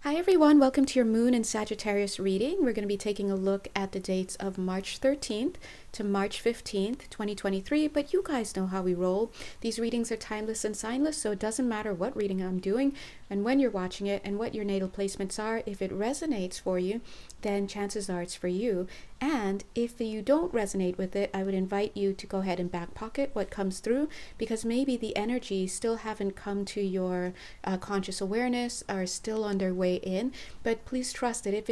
Hi everyone, welcome to your Moon and Sagittarius reading. We're going to be taking a look at the dates of March 13th to March 15th, 2023, but you guys know how we roll. These readings are timeless and signless, so it doesn't matter what reading I'm doing and when you're watching it and what your natal placements are. If it resonates for you, then chances are it's for you. And if you don't resonate with it, I would invite you to go ahead and back pocket what comes through, because maybe the energies still haven't come to your conscious awareness, are still on their way in. But please trust that if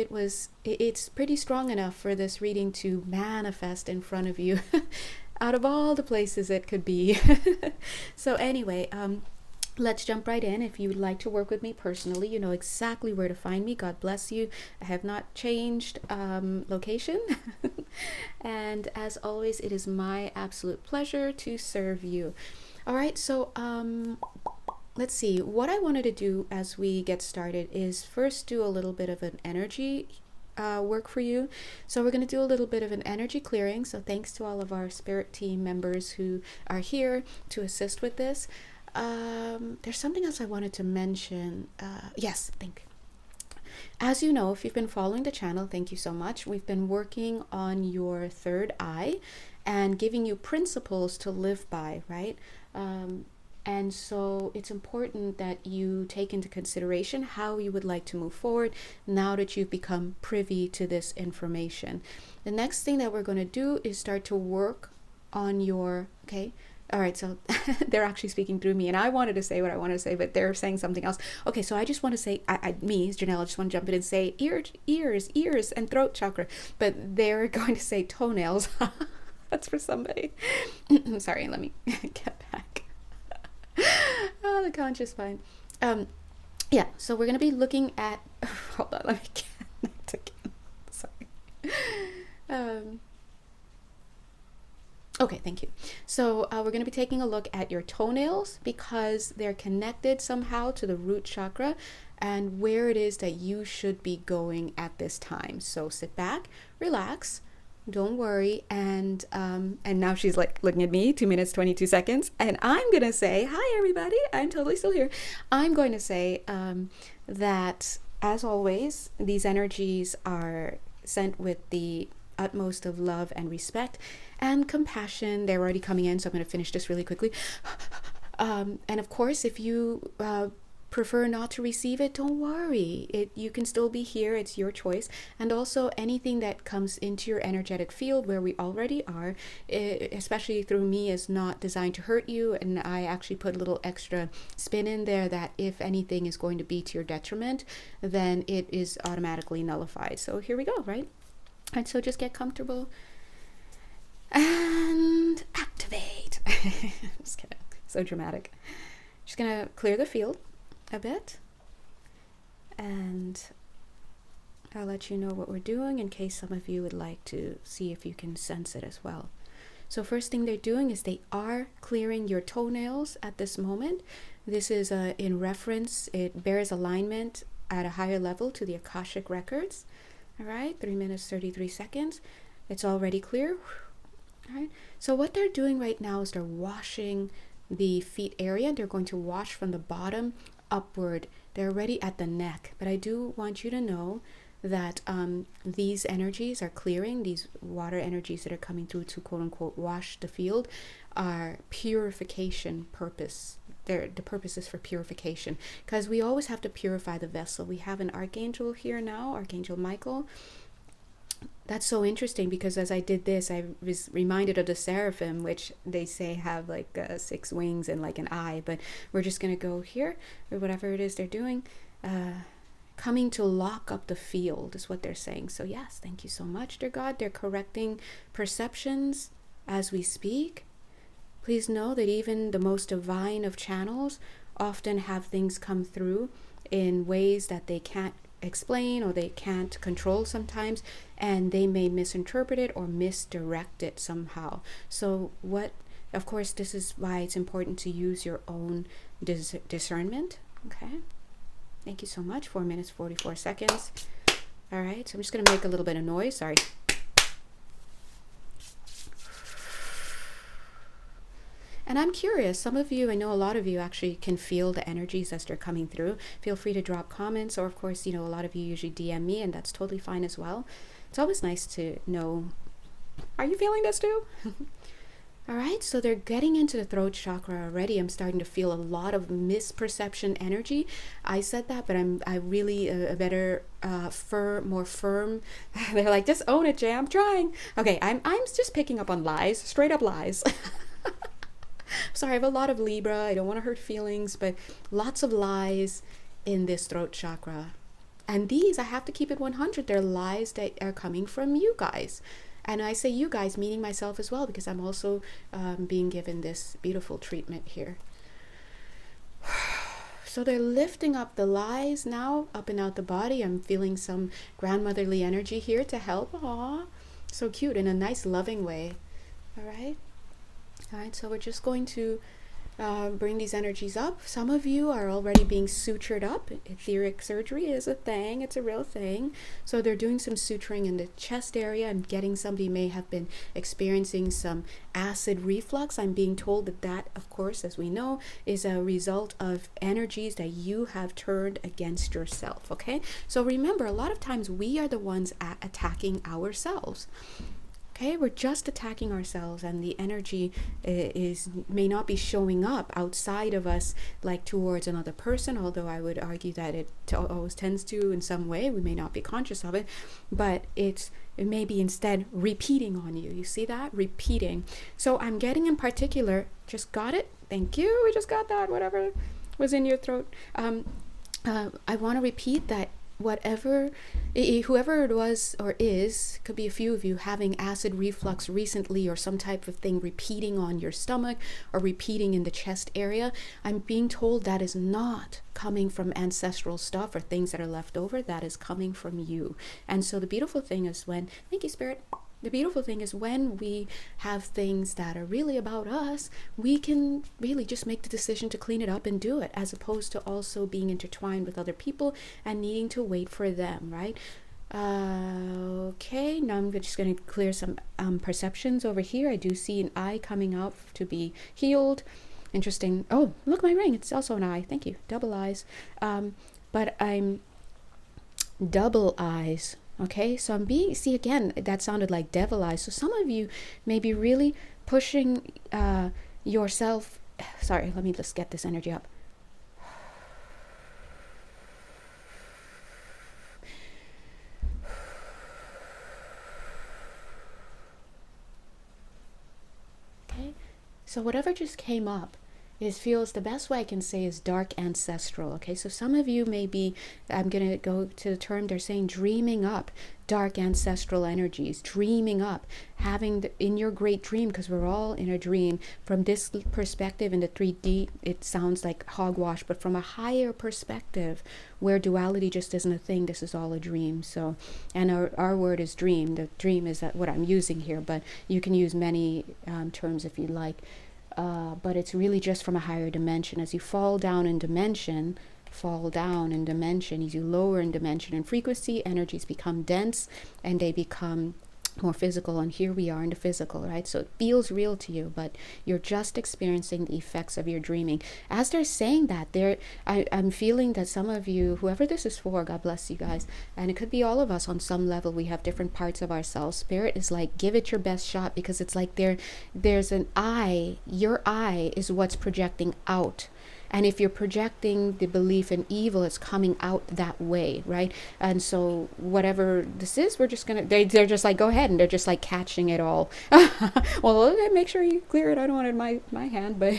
it's pretty strong enough for this reading to manifest in front of you out of all the places it could be. So anyway, let's jump right in. If you would like to work with me personally, you know exactly where to find me. God bless you. I have not changed location. And as always, it is my absolute pleasure to serve you. All right, so let's see. What I wanted to do as we get started is first do a little bit of an energy work for you. So we're going to do a little bit of an energy clearing. So thanks to all of our spirit team members who are here to assist with this. There's something else I wanted to mention. Yes, as you know, if you've been following the channel, thank you so much. We've been working on your third eye and giving you principles to live by, right? And so it's important that you take into consideration how you would like to move forward now that you've become privy to this information. The next thing that we're going to do is start to work on your, okay, all right, so they're actually speaking through me, and I wanted to say what I wanted to say, but they're saying something else. Okay, so I just want to say, me, Jonelle, I just want to jump in and say ears, and throat chakra, but they're going to say toenails. That's for somebody. Sorry, let me get back. Oh, the conscious mind. Yeah, so we're going to be looking at, hold on, let me connect again. Sorry. Okay, thank you. So we're going to be taking a look at your toenails because they're connected somehow to the root chakra and where it is that you should be going at this time. So sit back, relax, don't worry, and now she's like looking at me, 2 minutes, 22 seconds, and I'm going to say, hi everybody, I'm totally still here. I'm going to say that, as always, these energies are sent with the utmost of love and respect and compassion. They're already coming in, so I'm going to finish this really quickly. And of course, if you prefer not to receive it, don't worry. You can still be here. It's your choice. And also, anything that comes into your energetic field where we already are, especially through me, is not designed to hurt you. And I actually put a little extra spin in there that if anything is going to be to your detriment, then it is automatically nullified. So here we go, right? And so just get comfortable and activate. Just kidding. So dramatic. Just gonna clear the field a bit, and I'll let you know what we're doing in case some of you would like to see if you can sense it as well. So first thing they're doing is they are clearing your toenails at this moment. This is in reference, it bears alignment at a higher level to the Akashic records. All right, 3 minutes, 33 seconds. It's already clear. All right, so what they're doing right now is they're washing the feet area. They're going to wash from the bottom upward. They're already at the neck, but I do want you to know that these energies are clearing, these water energies that are coming through to quote unquote wash the field are purification purpose. The purpose is for purification, because we always have to purify the vessel. We have an archangel here now, Archangel Michael. That's so interesting because as I did this, I was reminded of the seraphim, which they say have like 6 wings and like an eye, but we're just going to go here, or whatever it is they're doing. Coming to lock up the field is what they're saying. So yes, thank you so much, dear God. They're correcting perceptions as we speak. Please know that even the most divine of channels often have things come through in ways that they can't explain or they can't control sometimes, and they may misinterpret it or misdirect it somehow. So of course, this is why it's important to use your own discernment. Okay. Thank you so much. 4 minutes, 44 seconds. All right. So I'm just going to make a little bit of noise. Sorry. And I'm curious, some of you, I know a lot of you actually can feel the energies as they're coming through. Feel free to drop comments, or of course, a lot of you usually DM me, and that's totally fine as well. It's always nice to know, are you feeling this too? All right, so they're getting into the throat chakra already. I'm starting to feel a lot of misperception energy. I said that, but I really a better, more firm. They're like, just own it, Jay. I'm trying. Okay, I'm just picking up on lies, straight up lies. Sorry, I have a lot of Libra. I don't want to hurt feelings, but lots of lies in this throat chakra. And these, I have to keep it 100. They're lies that are coming from you guys. And I say you guys, meaning myself as well, because I'm also being given this beautiful treatment here. So they're lifting up the lies now, up and out the body. I'm feeling some grandmotherly energy here to help. Aww, so cute, in a nice, loving way. All right. All right, so we're just going to bring these energies up. Some of you are already being sutured up. Etheric surgery is a thing. It's a real thing. So they're doing some suturing in the chest area and getting somebody may have been experiencing some acid reflux. I'm being told that, of course, as we know, is a result of energies that you have turned against yourself. Okay? So remember, a lot of times we are the ones attacking ourselves. Okay, we're just attacking ourselves, and the energy may not be showing up outside of us, like towards another person, although I would argue that it always tends to in some way. We may not be conscious of it, but it may be instead repeating on you. You see that? Repeating. So I'm getting in particular, just got it? Thank you, we just got that, whatever was in your throat. I want to repeat that whoever it was or is, could be a few of you, having acid reflux recently or some type of thing repeating on your stomach or repeating in the chest area, I'm being told that is not coming from ancestral stuff or things that are left over. That is coming from you. And so the beautiful thing is thank you, Spirit. The beautiful thing is when we have things that are really about us, we can really just make the decision to clean it up and do it, as opposed to also being intertwined with other people and needing to wait for them, right? Okay, now I'm just going to clear some perceptions over here. I do see an eye coming out to be healed. Interesting. Oh, look, my ring. It's also an eye. Thank you. Double eyes. But I'm double eyes. Okay, so I'm see again, that sounded like devil eyes. So some of you may be really pushing yourself. Sorry, let me just get this energy up. Okay, so whatever just came up, feels, the best way I can say is dark ancestral. Okay, so some of you may be, I'm going to go to the term they're saying, dreaming up dark ancestral energies, dreaming up, having in your great dream, because we're all in a dream. From this perspective in the 3D, it sounds like hogwash, but from a higher perspective where duality just isn't a thing, this is all a dream. So, and our word is dream. The dream is that what I'm using here, but you can use many terms if you like. But it's really just from a higher dimension. As you fall down in dimension, as you lower in dimension and frequency, energies become dense and they become more physical. And here we are in the physical, right? So it feels real to you, but you're just experiencing the effects of your dreaming. As they're saying that, I'm feeling that some of you, whoever this is for, God bless you guys, and it could be all of us on some level. We have different parts of ourselves. Spirit is like, give it your best shot, because it's like there's an eye. Your eye is what's projecting out. And if you're projecting the belief in evil, it's coming out that way, right? And so whatever this is, we're just going to, they're just like, go ahead. And they're just like catching it all. Well, make sure you clear it. I don't want it in my hand, but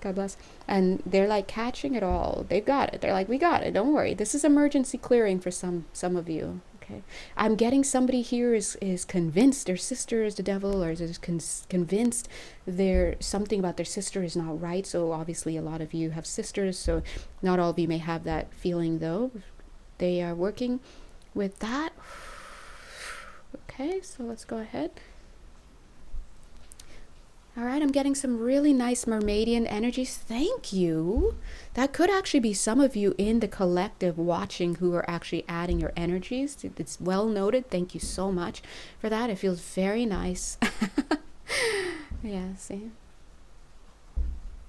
God bless. And they're like catching it all. They've got it. They're like, we got it. Don't worry. This is emergency clearing for some of you. Okay, I'm getting somebody here is convinced their sister is the devil, or is convinced something about their sister is not right. So obviously a lot of you have sisters, so not all of you may have that feeling, though. They are working with that. Okay, so let's go ahead. All right, I'm getting some really nice Mermaidian energies. Thank you. That could actually be some of you in the collective watching who are actually adding your energies. It's well noted. Thank you so much for that. It feels very nice. Yeah, see?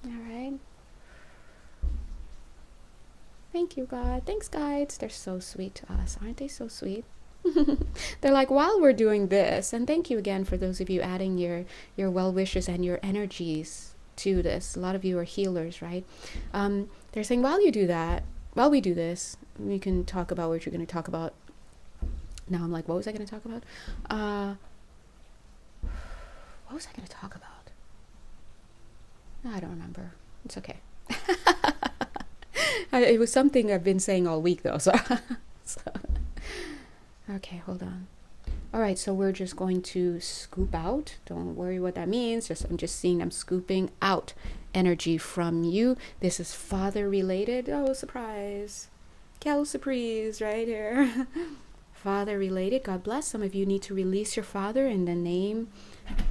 All right. Thank you, God. Thanks, guides. They're so sweet to us. Aren't they so sweet? They're like, while we're doing this, and thank you again for those of you adding your well wishes and your energies to this. A lot of you are healers, right? They're saying, while you do that, while we do this, we can talk about what you're going to talk about. Now I'm like, what was I going to talk about? What was I going to talk about? I don't remember. It's okay. It was something I've been saying all week, though. So, okay, hold on. All right, so we're just going to scoop out. Don't worry what that means. I'm just seeing I'm scooping out energy from you. This is father related. Oh, surprise. Quelle surprise right here. Father related. God bless. Some of you need to release your father in the name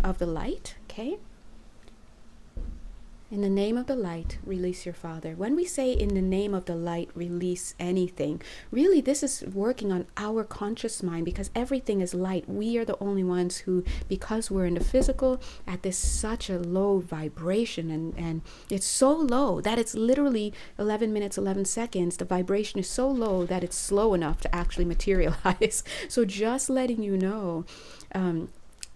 of the light. Okay. In the name of the light, release your father. When we say in the name of the light, release anything, really this is working on our conscious mind, because everything is light. We are the only ones who, because we're in the physical, at this such a low vibration, and it's so low that it's literally 11 minutes, 11 seconds. The vibration is so low that it's slow enough to actually materialize. So just letting you know,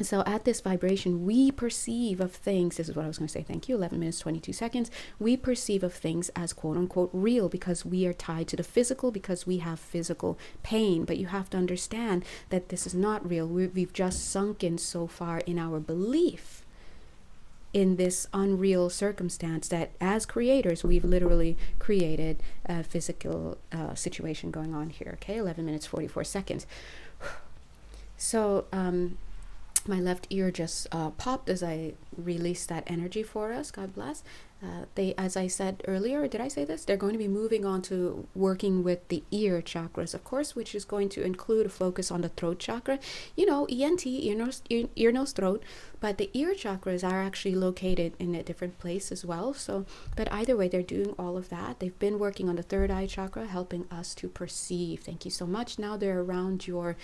so at this vibration, we perceive of things, this is what I was going to say, thank you, 11 minutes, 22 seconds. We perceive of things as quote unquote real, because we are tied to the physical, because we have physical pain. But you have to understand that this is not real. We've just sunken so far in our belief in this unreal circumstance that as creators, we've literally created a physical situation going on here. Okay, 11 minutes, 44 seconds. So, my left ear just popped as I released that energy for us. God bless. They, as I said earlier, did I say this? They're going to be moving on to working with the ear chakras, of course, which is going to include a focus on the throat chakra. You know, ENT, ear, nose, throat. But the ear chakras are actually located in a different place as well. So, but either way, they're doing all of that. They've been working on the third eye chakra, helping us to perceive. Thank you so much. Now they're around your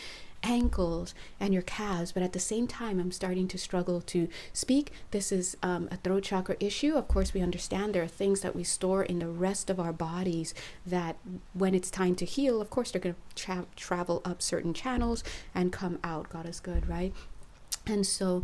ankles and your calves, but at the same time I'm starting to struggle to speak. This is a throat chakra issue. Of course, we understand there are things that we store in the rest of our bodies that when it's time to heal, of course they're going to travel up certain channels and come out. God is good, right? And so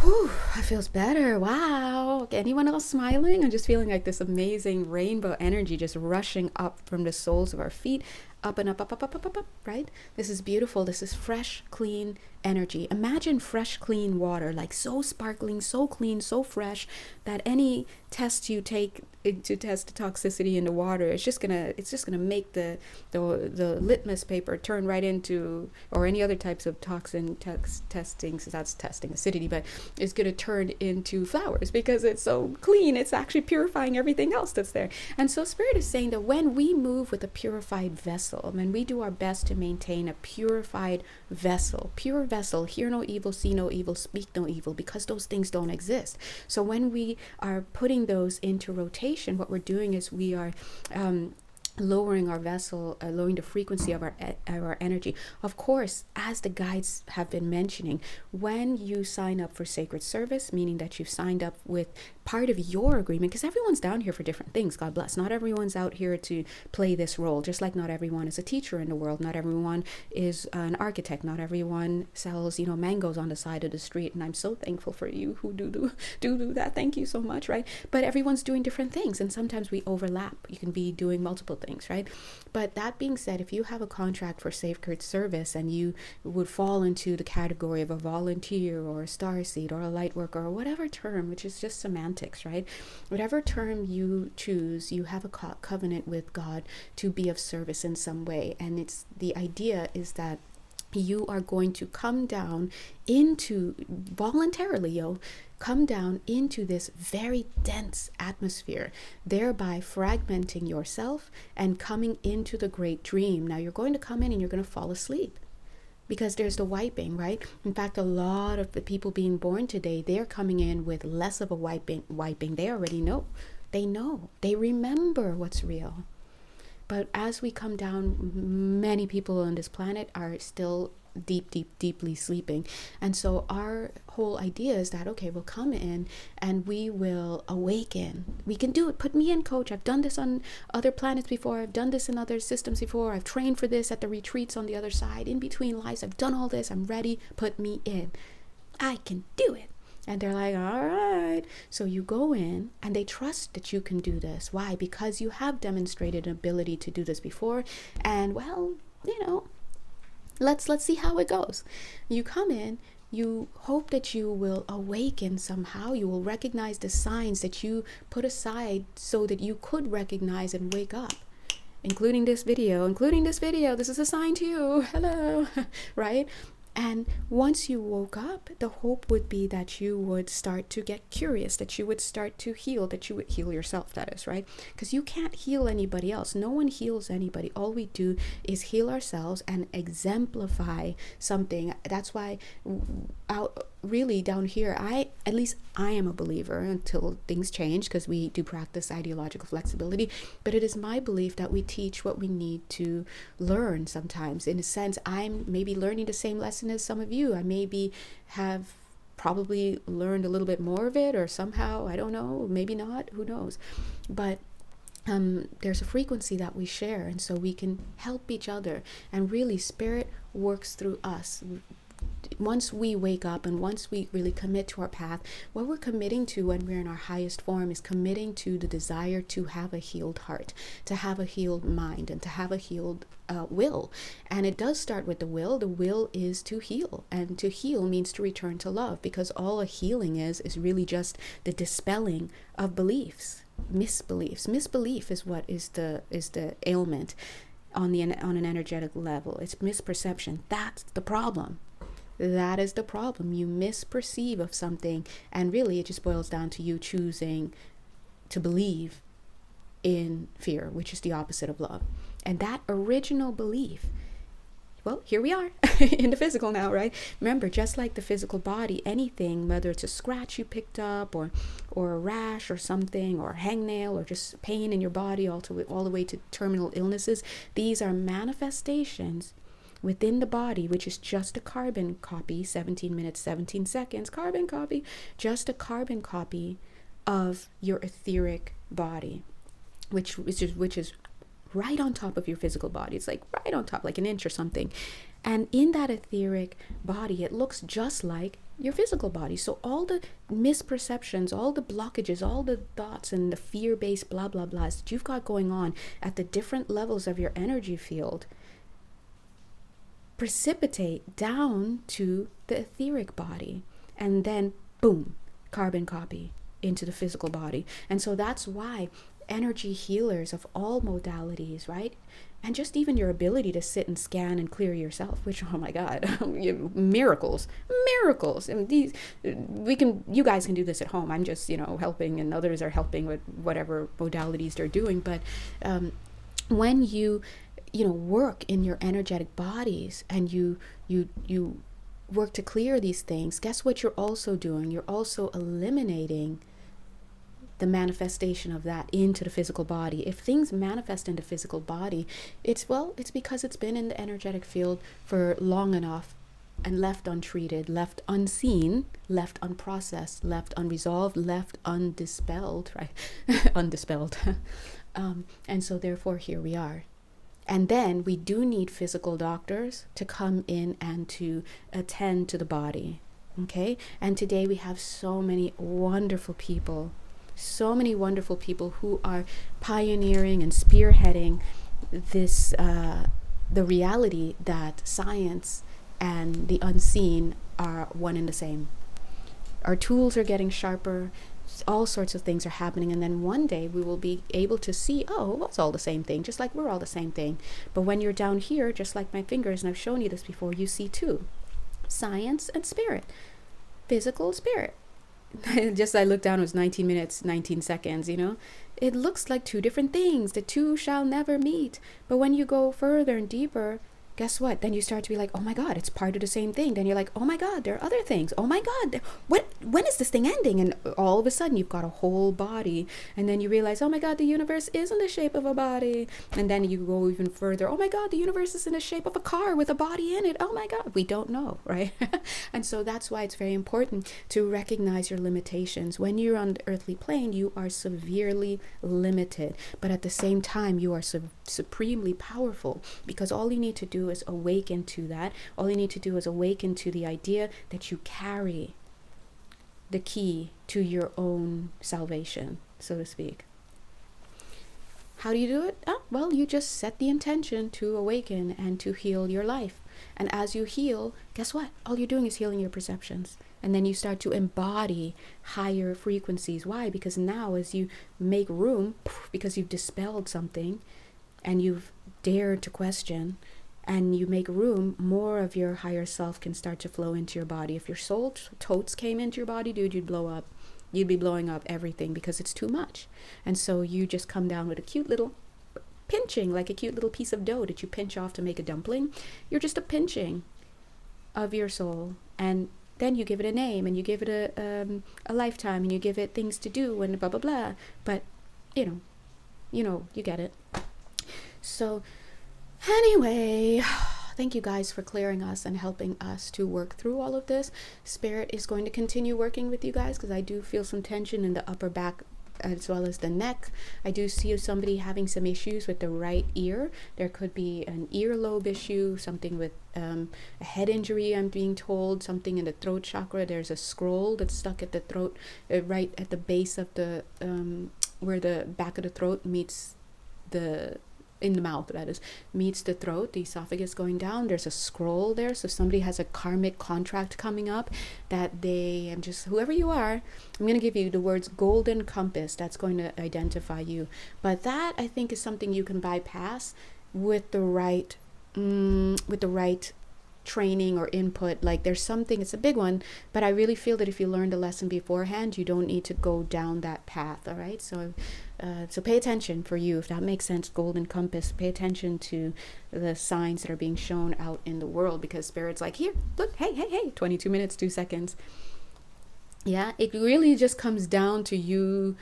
that feels better. Wow. Anyone else smiling? I'm just feeling like this amazing rainbow energy just rushing up from the soles of our feet, up and up, up, up, up, up, up, up, right? This is beautiful. This is fresh, clean energy. Imagine fresh, clean water, like so sparkling, so clean, so fresh that any test you take to test the toxicity in the water, it's just gonna make the litmus paper turn right into, or any other types of toxin testing, so that's testing acidity, but it's gonna turn into flowers because it's so clean. It's actually purifying everything else that's there. And so Spirit is saying that when we move with a purified vessel, when we do our best to maintain a purified vessel, pure vessel, hear no evil, see no evil, speak no evil, because those things don't exist. So when we are putting those into rotation, what we're doing is we are lowering our vessel, lowering the frequency of our energy. Of course, as the guides have been mentioning, when you sign up for sacred service, meaning that you've signed up with part of your agreement, because everyone's down here for different things, God bless. Not everyone's out here to play this role, just like not everyone is a teacher in the world. Not everyone is an architect. Not everyone sells, mangoes on the side of the street. And I'm so thankful for you who do that. Thank you so much, right? But everyone's doing different things, and sometimes we overlap. You can be doing multiple things, right? But that being said, if you have a contract for sacred service and you would fall into the category of a volunteer or a starseed or a lightworker or whatever term, which is just semantics, right? Whatever term you choose, you have a covenant with God to be of service in some way. And the idea is that you are going to come down into, voluntarily, come down into this very dense atmosphere, thereby fragmenting yourself and coming into the great dream. Now you're going to come in and you're going to fall asleep, because there's the wiping, right? In fact, a lot of the people being born today, they're coming in with less of a wiping. They already know. They remember what's real. But as we come down, many people on this planet are still deeply sleeping. And so our whole idea is that, okay, we'll come in and we will awaken. We can do it. Put me in, coach. I've done this on other planets before. I've done this in other systems before. I've trained for this at the retreats on the other side, in between lives. I've done all this. I'm ready. Put me in. I can do it. And they're like, all right. So you go in and they trust that you can do this. Why? Because you have demonstrated an ability to do this before. And well, let's see how it goes. You come in, you hope that you will awaken somehow. You will recognize the signs that you put aside so that you could recognize and wake up. Including this video. This is a sign to you. Hello. Right? And once you woke up, the hope would be that you would start to get curious, that you would start to heal, that you would heal yourself, that is, right? Because you can't heal anybody else. No one heals anybody. All we do is heal ourselves and exemplify something. That's why really down here, at least I am a believer until things change, because we do practice ideological flexibility, but it is my belief that we teach what we need to learn sometimes. In a sense, I'm maybe learning the same lesson as some of you. I maybe have probably learned a little bit more of it, or somehow, I don't know, maybe not, who knows. But there's a frequency that we share, and so we can help each other, and really spirit works through us. Once we wake up and once we really commit to our path, what we're committing to when we're in our highest form is committing to the desire to have a healed heart, to have a healed mind, and to have a healed will. And it does start with the will. The will is to heal, and to heal means to return to love, because all a healing is really just the dispelling of beliefs, misbeliefs. Misbelief is what is the ailment on an energetic level. It's misperception. That's the problem. That is the problem. You misperceive of something, and really it just boils down to you choosing to believe in fear, which is the opposite of love. And that original belief, well, here we are in the physical now, right? Remember, just like the physical body, anything, whether it's a scratch you picked up or a rash or something, or a hangnail, or just pain in your body, all the way to terminal illnesses, these are manifestations within the body, which is just a carbon copy, 17 minutes, 17 seconds, carbon copy, just a carbon copy of your etheric body, which is right on top of your physical body. It's like right on top, like an inch or something. And in that etheric body, it looks just like your physical body. So all the misperceptions, all the blockages, all the thoughts and the fear-based blah, blah, blahs that you've got going on at the different levels of your energy field precipitate down to the etheric body, and then boom, carbon copy into the physical body. And so that's why energy healers of all modalities, right? And just even your ability to sit and scan and clear yourself, which, oh my God, miracles. And you guys can do this at home. I'm just, helping, and others are helping with whatever modalities they're doing. But when you work in your energetic bodies and you work to clear these things, guess what you're also doing? You're also eliminating the manifestation of that into the physical body. If things manifest in the physical body, it's because it's been in the energetic field for long enough and left untreated, left unseen, left unprocessed, left unresolved, left undispelled, right? Undispelled. And so therefore here we are. And then we do need physical doctors to come in and to attend to the body. Okay? And today we have so many wonderful people who are pioneering and spearheading this, the reality that science and the unseen are one and the same. Our tools are getting sharper. All sorts of things are happening, and then one day we will be able to see, oh, it's all the same thing, just like we're all the same thing. But when you're down here, just like my fingers, and I've shown you this before, you see two: science and spirit, physical, spirit. Just I looked down, it was 19 minutes 19 seconds. It looks like two different things. The two shall never meet. But when you go further and deeper, guess what? Then you start to be like, oh my God, it's part of the same thing. Then you're like, oh my God, there are other things. Oh my God, when is this thing ending? And all of a sudden you've got a whole body. And then you realize, oh my God, the universe is in the shape of a body. And then you go even further. Oh my God, the universe is in the shape of a car with a body in it. Oh my God, we don't know, right? And so that's why it's very important to recognize your limitations. When you're on the earthly plane, you are severely limited. But at the same time, you are supremely powerful, because all you need to do is awaken to that. All you need to do is awaken to the idea that you carry the key to your own salvation, so to speak. How do you do it? Well, you just set the intention to awaken and to heal your life. And as you heal, guess what? All you're doing is healing your perceptions. And then you start to embody higher frequencies. Why? Because now as you make room, because you've dispelled something and you've dared to question, and you make room, more of your higher self can start to flow into your body. If your soul totes came into your body, dude, you'd blow up. You'd be blowing up everything because it's too much. And so you just come down with a cute little pinching, like a cute little piece of dough that you pinch off to make a dumpling. You're just a pinching of your soul. And then you give it a name, and you give it a lifetime, and you give it things to do and blah, blah, blah. But, you get it. So anyway, thank you guys for clearing us and helping us to work through all of this. Spirit is going to continue working with you guys, because I do feel some tension in the upper back as well as the neck. I do see somebody having some issues with the right ear. There could be an earlobe issue, something with a head injury, I'm being told, something in the throat chakra. There's a scroll that's stuck at the throat, right at the base of the, where the back of the throat meets in the mouth, that is, meets the throat, the esophagus going down. There's a scroll there. So somebody has a karmic contract coming up that whoever you are, I'm going to give you the words golden compass. That's going to identify you. But that, I think, is something you can bypass with the right training or input. Like, there's something, it's a big one, but I really feel that if you learned a lesson beforehand, you don't need to go down that path. All right, so pay attention for you, if that makes sense. Golden compass, pay attention to the signs that are being shown out in the world, because Spirit's like, here, look, hey, 22 minutes 2 seconds. Yeah, it really just comes down to you.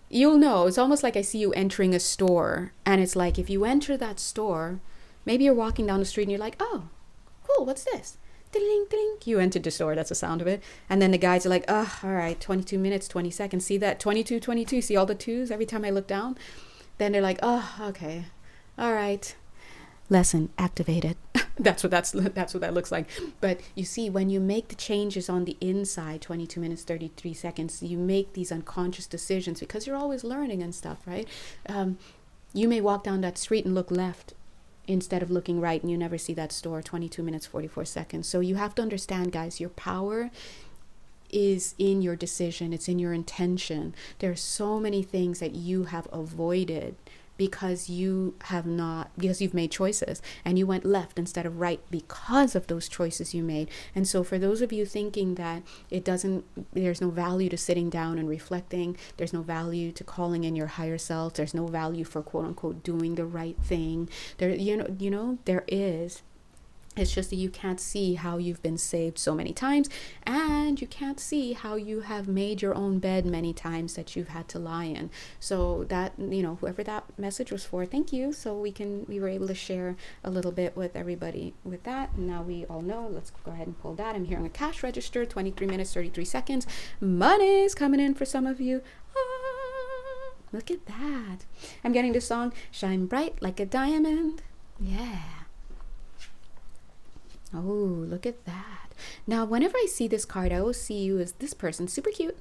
You'll know. It's almost like I see you entering a store, and it's like, if you enter that store, maybe you're walking down the street and you're like, oh, cool, what's this? Ding, ding. You entered the store, that's the sound of it. And then the guys are like, all right, 22 minutes, 20 seconds. See that? 22, 22. See all the twos every time I look down? Then they're like, okay. All right. Lesson activated. That's what that looks like. But you see, when you make the changes on the inside, 22 minutes, 33 seconds, you make these unconscious decisions because you're always learning and stuff, right? You may walk down that street and look left instead of looking right, and you never see that store. 22 minutes 44 seconds. So you have to understand, guys, your power is in your decision. It's in your intention. There are so many things that you have avoided because you've made choices, and you went left instead of right because of those choices you made. And so for those of you thinking that there's no value to sitting down and reflecting, there's no value to calling in your higher self, there's no value for quote unquote doing the right thing, there is. It's just that you can't see how you've been saved so many times, and you can't see how you have made your own bed many times that you've had to lie in. So that, whoever that message was for, thank you. So we were able to share a little bit with everybody with that. And now we all know. Let's go ahead and pull that. I'm hearing a cash register, 23 minutes, 33 seconds. Money's coming in for some of you. Look at that. I'm getting the song, Shine Bright Like a Diamond. Yeah. Oh, look at that. Now, whenever I see this card, I always see you as this person, super cute,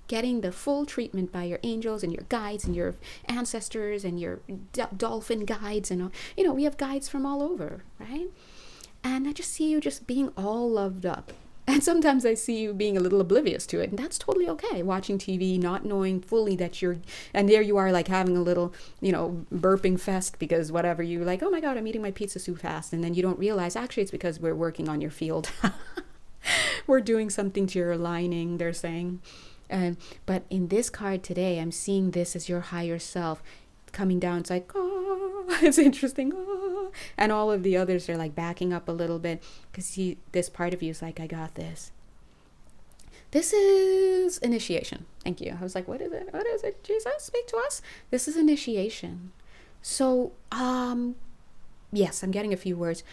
getting the full treatment by your angels and your guides and your ancestors and your dolphin guides. And, we have guides from all over, right? And I just see you just being all loved up. And sometimes I see you being a little oblivious to it. And that's totally okay. Watching TV, not knowing fully that and there you are, like having a little, burping fest because whatever, you're like, oh my God, I'm eating my pizza too fast. And then you don't realize, actually, it's because we're working on your field. We're doing something to your aligning, they're saying. But in this card today, I'm seeing this as your higher self coming down. It's like, it's interesting. And all of the others are like backing up a little bit because this part of you is like, I got this. This is initiation. Thank you. I was like, what is it? What is it? Jesus, speak to us. This is initiation. So, yes, I'm getting a few words.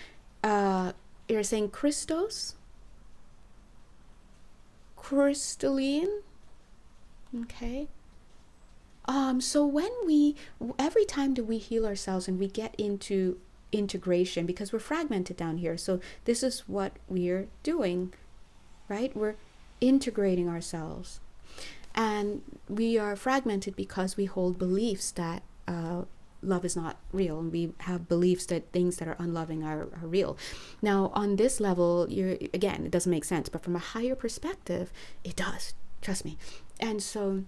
You're saying Christos? Crystalline? Okay. So every time that we heal ourselves and we get into integration, because we're fragmented down here. So this is what we're doing, right? We're integrating ourselves. And we are fragmented because we hold beliefs that love is not real, and we have beliefs that things that are unloving are real. Now, on this level, again, it doesn't make sense, but from a higher perspective, it does. Trust me. And so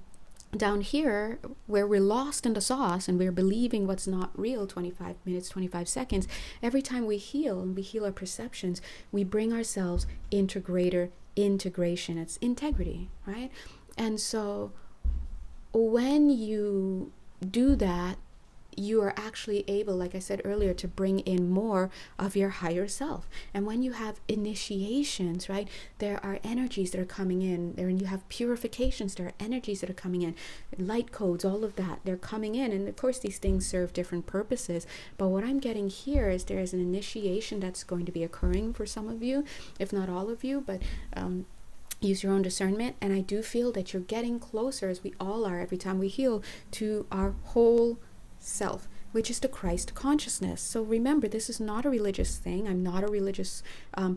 down here, where we're lost in the sauce and we're believing what's not real, 25 minutes, 25 seconds, every time we heal and we heal our perceptions, we bring ourselves into greater integration. It's integrity, right? And so when you do that, you are actually able, like I said earlier, to bring in more of your higher self. And when you have initiations, right, there are energies that are coming in there, and you have purifications, there are energies that are coming in, light codes, all of that, they're coming in. And of course, these things serve different purposes. But what I'm getting here is there is an initiation that's going to be occurring for some of you, if not all of you, but use your own discernment. And I do feel that you're getting closer, as we all are every time we heal, to our whole self, which is the Christ consciousness. So remember, this is not a religious thing. I'm not a religious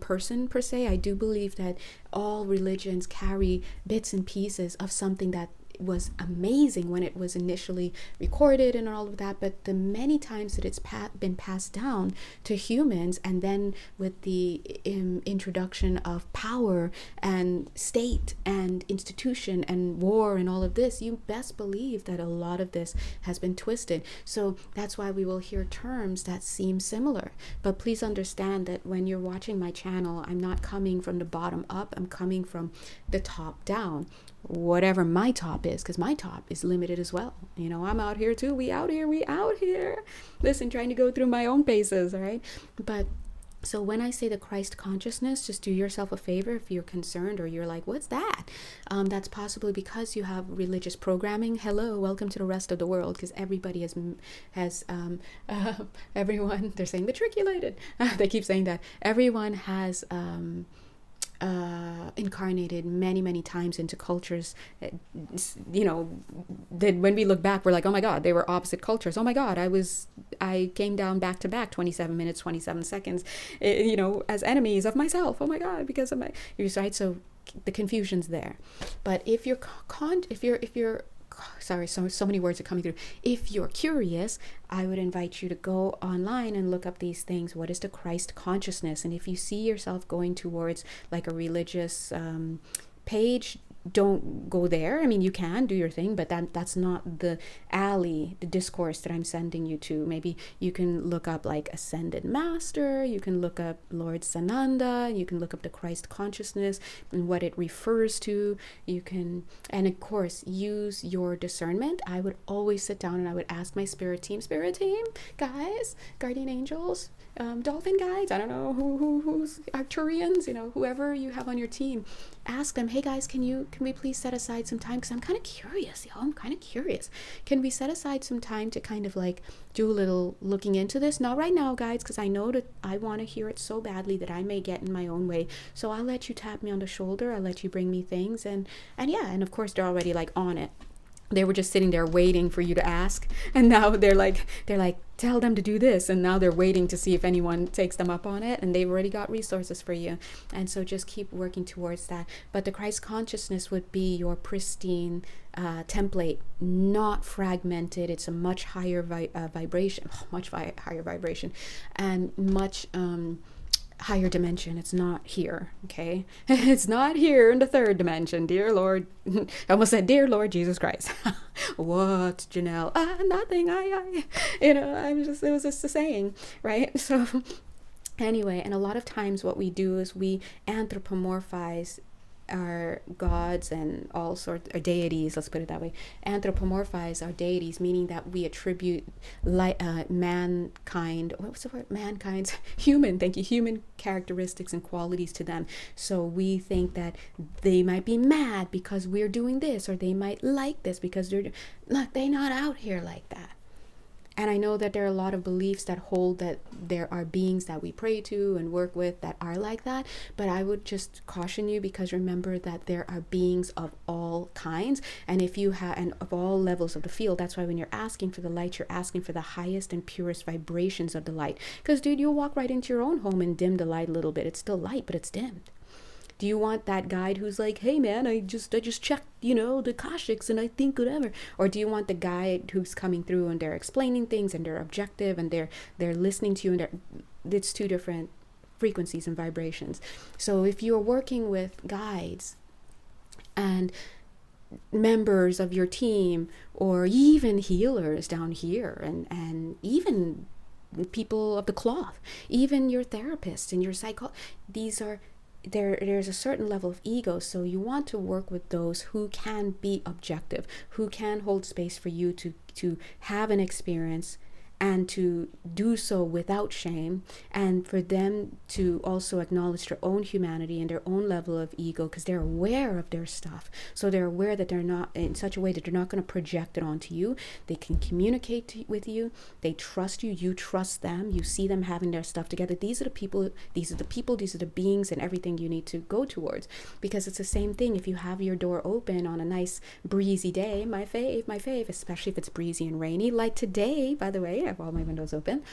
person per se. I do believe that all religions carry bits and pieces of something that was amazing when it was initially recorded and all of that, but the many times that it's been passed down to humans, and then with the introduction of power and state and institution and war and all of this, you best believe that a lot of this has been twisted. So that's why we will hear terms that seem similar. But please understand that when you're watching my channel, I'm not coming from the bottom up, I'm coming from the top down. Whatever my top is, because my top is limited as well. You know, I'm out here too. We out here. Listen, trying to go through my own paces, all right? But so when I say the Christ consciousness, just do yourself a favor if you're concerned or you're like, what's that? That's possibly because you have religious programming. Hello, welcome to the rest of the world, because everybody has everyone, they're saying matriculated. They keep saying that. Everyone has incarnated many times into cultures, you know, that when we look back, we're like, oh my God, they were opposite cultures. Oh my God, I came down back to back 27 minutes, 27 seconds, you know, as enemies of myself. Oh my God, because of my, right? So the confusion's there. But if you're sorry, so many words are coming through. If you're curious, I would invite you to go online and look up these things. What is the Christ consciousness? And if you see yourself going towards like a religious page, don't go there. I mean, you can do your thing, but that's not the discourse that I'm sending you to. Maybe you can look up like Ascended Master, you can look up Lord Sananda, you can look up the Christ consciousness and what it refers to. You can, and of course, use your discernment. I would always sit down and I would ask my spirit team, guys, guardian angels, dolphin guides, I don't know who's Arcturians, you know, whoever you have on your team, ask them, hey guys, can we please set aside some time, because I'm kind of curious, y'all. I'm kind of curious. Can we set aside some time to kind of like do a little looking into this? Not right now, guys, because I know that I want to hear it so badly that I may get in my own way. So I'll let you tap me on the shoulder. I'll let you bring me things, and yeah, and of course they're already like on it. They were just sitting there waiting for you to ask, and now they're like, tell them to do this, and now they're waiting to see if anyone takes them up on it, and they've already got resources for you. And so just keep working towards that. But the Christ consciousness would be your pristine template, not fragmented. It's a much higher vibration, and much higher dimension. It's not here, okay? It's not here in the third dimension, dear Lord. I almost said, dear Lord Jesus Christ. What, Jonelle? Nothing. I you know, it was just a saying, right? So anyway, and a lot of times what we do is we anthropomorphize our gods and all sorts, or deities, let's put it that way, anthropomorphize our deities, meaning that we attribute mankind, what was the word? Mankind's human, thank you, human characteristics and qualities to them. So we think that they might be mad because we're doing this, or they might like this because they're not out here like that. And I know that there are a lot of beliefs that hold that there are beings that we pray to and work with that are like that. But I would just caution you, because remember that there are beings of all kinds. And if you have, and of all levels of the field, that's why when you're asking for the light, you're asking for the highest and purest vibrations of the light. Because dude, you'll walk right into your own home and dim the light a little bit. It's still light, but it's dimmed. Do you want that guide who's like, hey man, I just checked, the Akashics and I think whatever? Or do you want the guide who's coming through and they're explaining things and they're objective and they're listening to you, and it's two different frequencies and vibrations. So if you're working with guides and members of your team, or even healers down here, and even people of the cloth, even your therapists and your there's a certain level of ego. So you want to work with those who can be objective, who can hold space for you to have an experience and to do so without shame, and for them to also acknowledge their own humanity and their own level of ego, because they're aware of their stuff. So they're aware that they're not in such a way that they're not going to project it onto you. They can communicate with you. They trust you. You trust them. You see them having their stuff together. These are the people, these are the beings and everything you need to go towards, because it's the same thing. If you have your door open on a nice breezy day, my fave, especially if it's breezy and rainy, like today, by the way, I have all my windows open.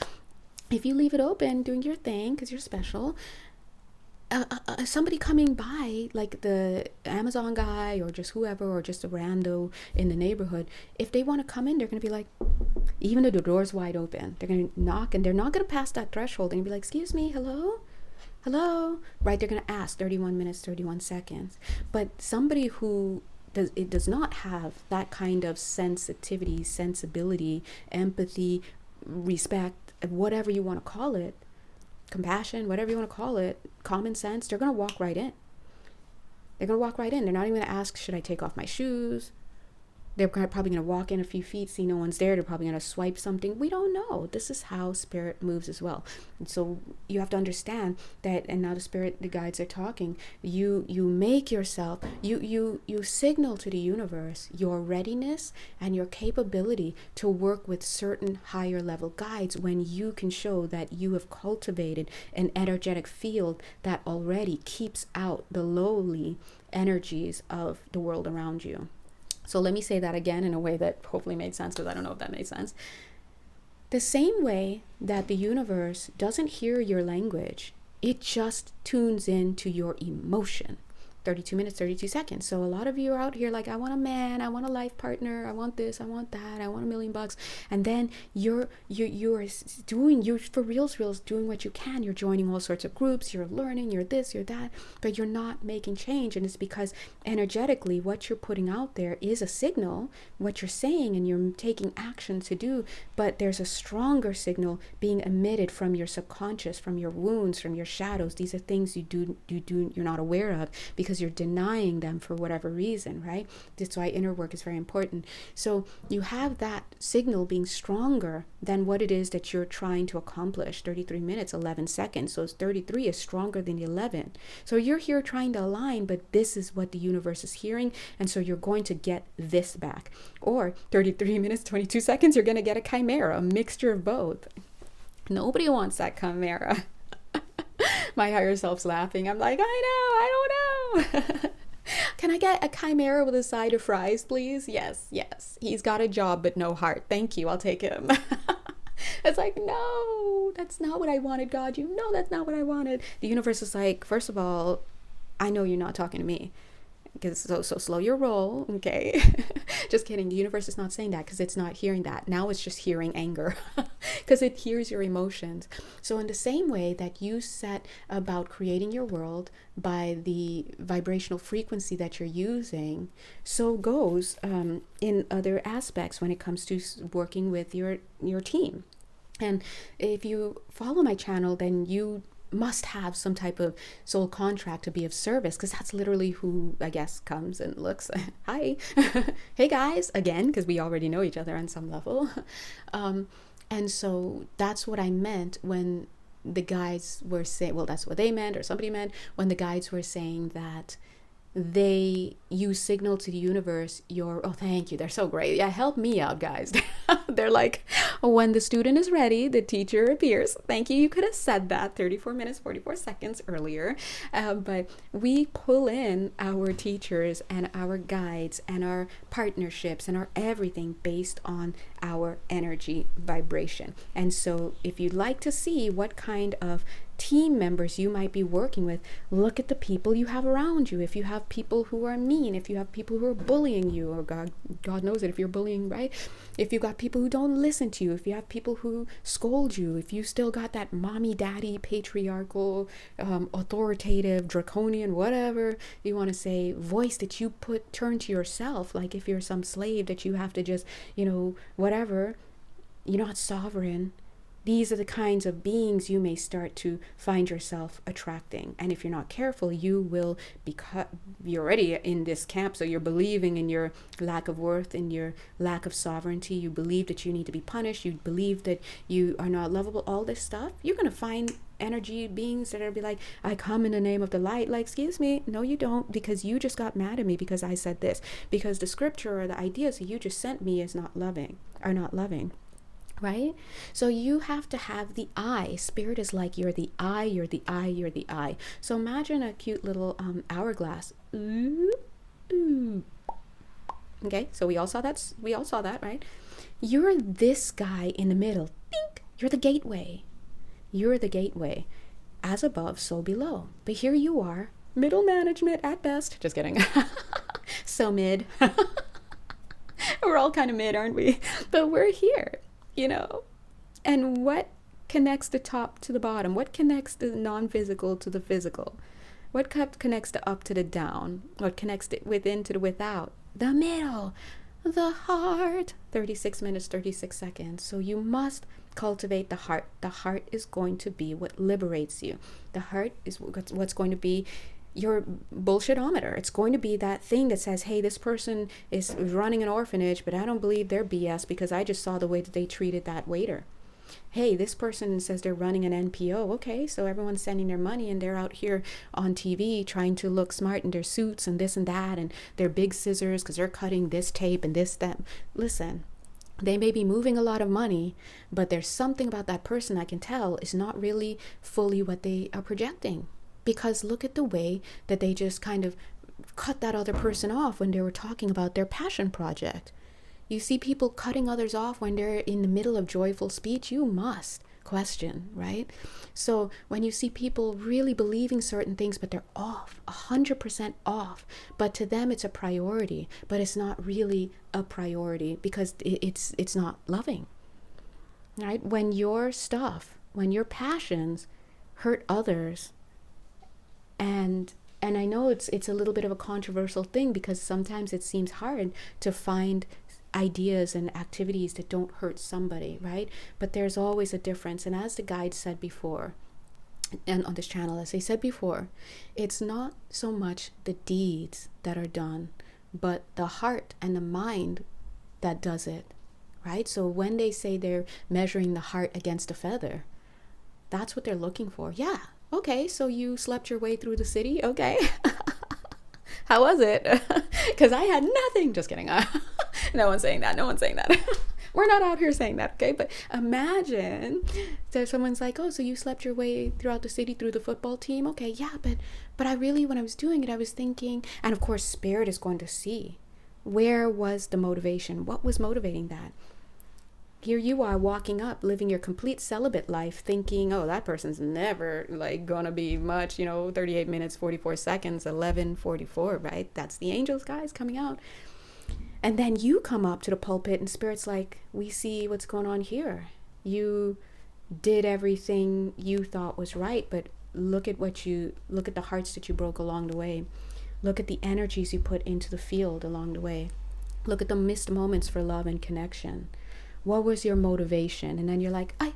If you leave it open doing your thing because you're special, somebody coming by, like the Amazon guy or just whoever, or just a rando in the neighborhood, if they want to come in, they're going to be like, even though the door's wide open, they're going to knock, and they're not going to pass that threshold and be like, excuse me, hello, right? They're going to ask 31 minutes 31 seconds. But somebody who does not have that kind of sensitivity, sensibility, empathy, respect, whatever you want to call it, compassion, whatever you want to call it, common sense, they're going to walk right in. They're going to walk right in. They're not even going to ask, should I take off my shoes? They're probably going to walk in a few feet, see no one's there. They're probably going to swipe something. We don't know. This is how spirit moves as well. And so you have to understand that, and now the guides are talking, you make yourself, you signal to the universe your readiness and your capability to work with certain higher level guides when you can show that you have cultivated an energetic field that already keeps out the lowly energies of the world around you. So let me say that again in a way that hopefully made sense, because I don't know if that made sense. The same way that the universe doesn't hear your language, it just tunes into your emotion. 32 minutes, 32 seconds. So a lot of you are out here like, I want a man, I want a life partner, I want this, I want that, I want $1 million. And then you're for reals doing what you can. You're joining all sorts of groups, you're learning, you're this, you're that, but you're not making change. And it's because energetically what you're putting out there is a signal, what you're saying, and you're taking action to do, but there's a stronger signal being emitted from your subconscious, from your wounds, from your shadows. These are things you're not aware of because you're denying them for whatever reason, right? That's why inner work is very important. So you have that signal being stronger than what it is that you're trying to accomplish. 33 minutes, 11 seconds. So 33 is stronger than 11. So you're here trying to align, but this is what the universe is hearing. And so you're going to get this back. Or 33 minutes, 22 seconds, you're going to get a chimera, a mixture of both. Nobody wants that chimera. My higher self's laughing. I'm like, I don't know. Can I get a chimera with a side of fries, please? Yes. He's got a job, but no heart. Thank you. I'll take him. It's like, no, that's not what I wanted, God. You know that's not what I wanted. The universe is like, first of all, I know you're not talking to me. Because so slow your roll, okay? Just kidding. The universe is not saying that because it's not hearing that. Now it's just hearing anger because it hears your emotions. So in the same way that you set about creating your world by the vibrational frequency that you're using, so goes in other aspects when it comes to working with your team. And if you follow my channel, then you must have some type of soul contract to be of service, because that's literally who, I guess, comes and looks. Hi. Hey guys, again, because we already know each other on some level. And so that's what I meant when the guides were saying, well, that's what they meant, or somebody meant, when the guides were saying that you signal to the universe oh, thank you, they're so great. Yeah, help me out, guys. They're like, when the student is ready, the teacher appears. Thank you. You could have said that 34 minutes, 44 seconds earlier. But we pull in our teachers and our guides and our partnerships and our everything based on our energy vibration. And so if you'd like to see what kind of team members you might be working with, look at the people you have around you. If you have people who are mean, if you have people who are bullying you, or God knows it if you're bullying, right? If you got people who don't listen to you, if you have people who scold you, if you still got that mommy daddy patriarchal authoritative draconian whatever you want to say voice that you turn to yourself, like if you're some slave that you have to just whatever, you're not sovereign. These are the kinds of beings you may start to find yourself attracting. And if you're not careful, you will you're already in this camp. So you're believing in your lack of worth, in your lack of sovereignty. You believe that you need to be punished. You believe that you are not lovable, all this stuff. You're going to find energy beings that are be like, I come in the name of the light. Like, excuse me. No, you don't, because you just got mad at me because I said this, because the scripture or the ideas that you just sent me is not loving. Right? So you have to have the eye. Spirit is like, you're the eye, you're the eye, you're the eye. So imagine a cute little hourglass. Ooh, ooh. Okay, so we all saw that, right? You're this guy in the middle. Dink! You're the gateway. You're the gateway. As above, so below. But here you are, middle management at best. Just kidding. So mid. We're all kind of mid, aren't we? But we're here. And what connects the top to the bottom? What connects the non-physical to the physical? What connects the up to the down? What connects the within to the without? The middle, the heart. 36 minutes, 36 seconds. So you must cultivate the heart. The heart is going to be what liberates you. The heart is what's going to be your bullshitometer. It's going to be that thing that says, hey, this person is running an orphanage, but I don't believe they're BS because I just saw the way that they treated that waiter. Hey, this person says they're running an NPO. Okay, so everyone's sending their money and they're out here on TV trying to look smart in their suits and this and that and their big scissors because they're cutting this tape and this, that. Listen, they may be moving a lot of money, but there's something about that person I can tell is not really fully what they are projecting. Because look at the way that they just kind of cut that other person off when they were talking about their passion project. You see people cutting others off when they're in the middle of joyful speech, you must question, right? So when you see people really believing certain things, but they're off, 100% off, but to them it's a priority, but it's not really a priority because it's not loving, right? When your passions hurt others, and I know it's a little bit of a controversial thing because sometimes it seems hard to find ideas and activities that don't hurt somebody, right? But there's always a difference. And as the guide said before, and on this channel, as I said before, it's not so much the deeds that are done, but the heart and the mind that does it, right? So when they say they're measuring the heart against a feather, that's what they're looking for. Yeah. Okay, so you slept your way through the city? Okay. How was it? Because I had nothing. Just kidding. No one's saying that. We're not out here saying that, okay? But imagine that someone's like, oh, so you slept your way throughout the city through the football team? Okay, yeah, but I really, when I was doing it, I was thinking, and of course, Spirit is going to see, where was the motivation? What was motivating that? Here you are walking up, living your complete celibate life, thinking, oh, that person's never gonna be much, 38 minutes, 44 seconds, 11:44, right? That's the angels, guys, coming out. And then you come up to the pulpit and Spirit's like, we see what's going on here. You did everything you thought was right, but look at the hearts that you broke along the way. Look at the energies you put into the field along the way. Look at the missed moments for love and connection. What was your motivation? And then you're like, I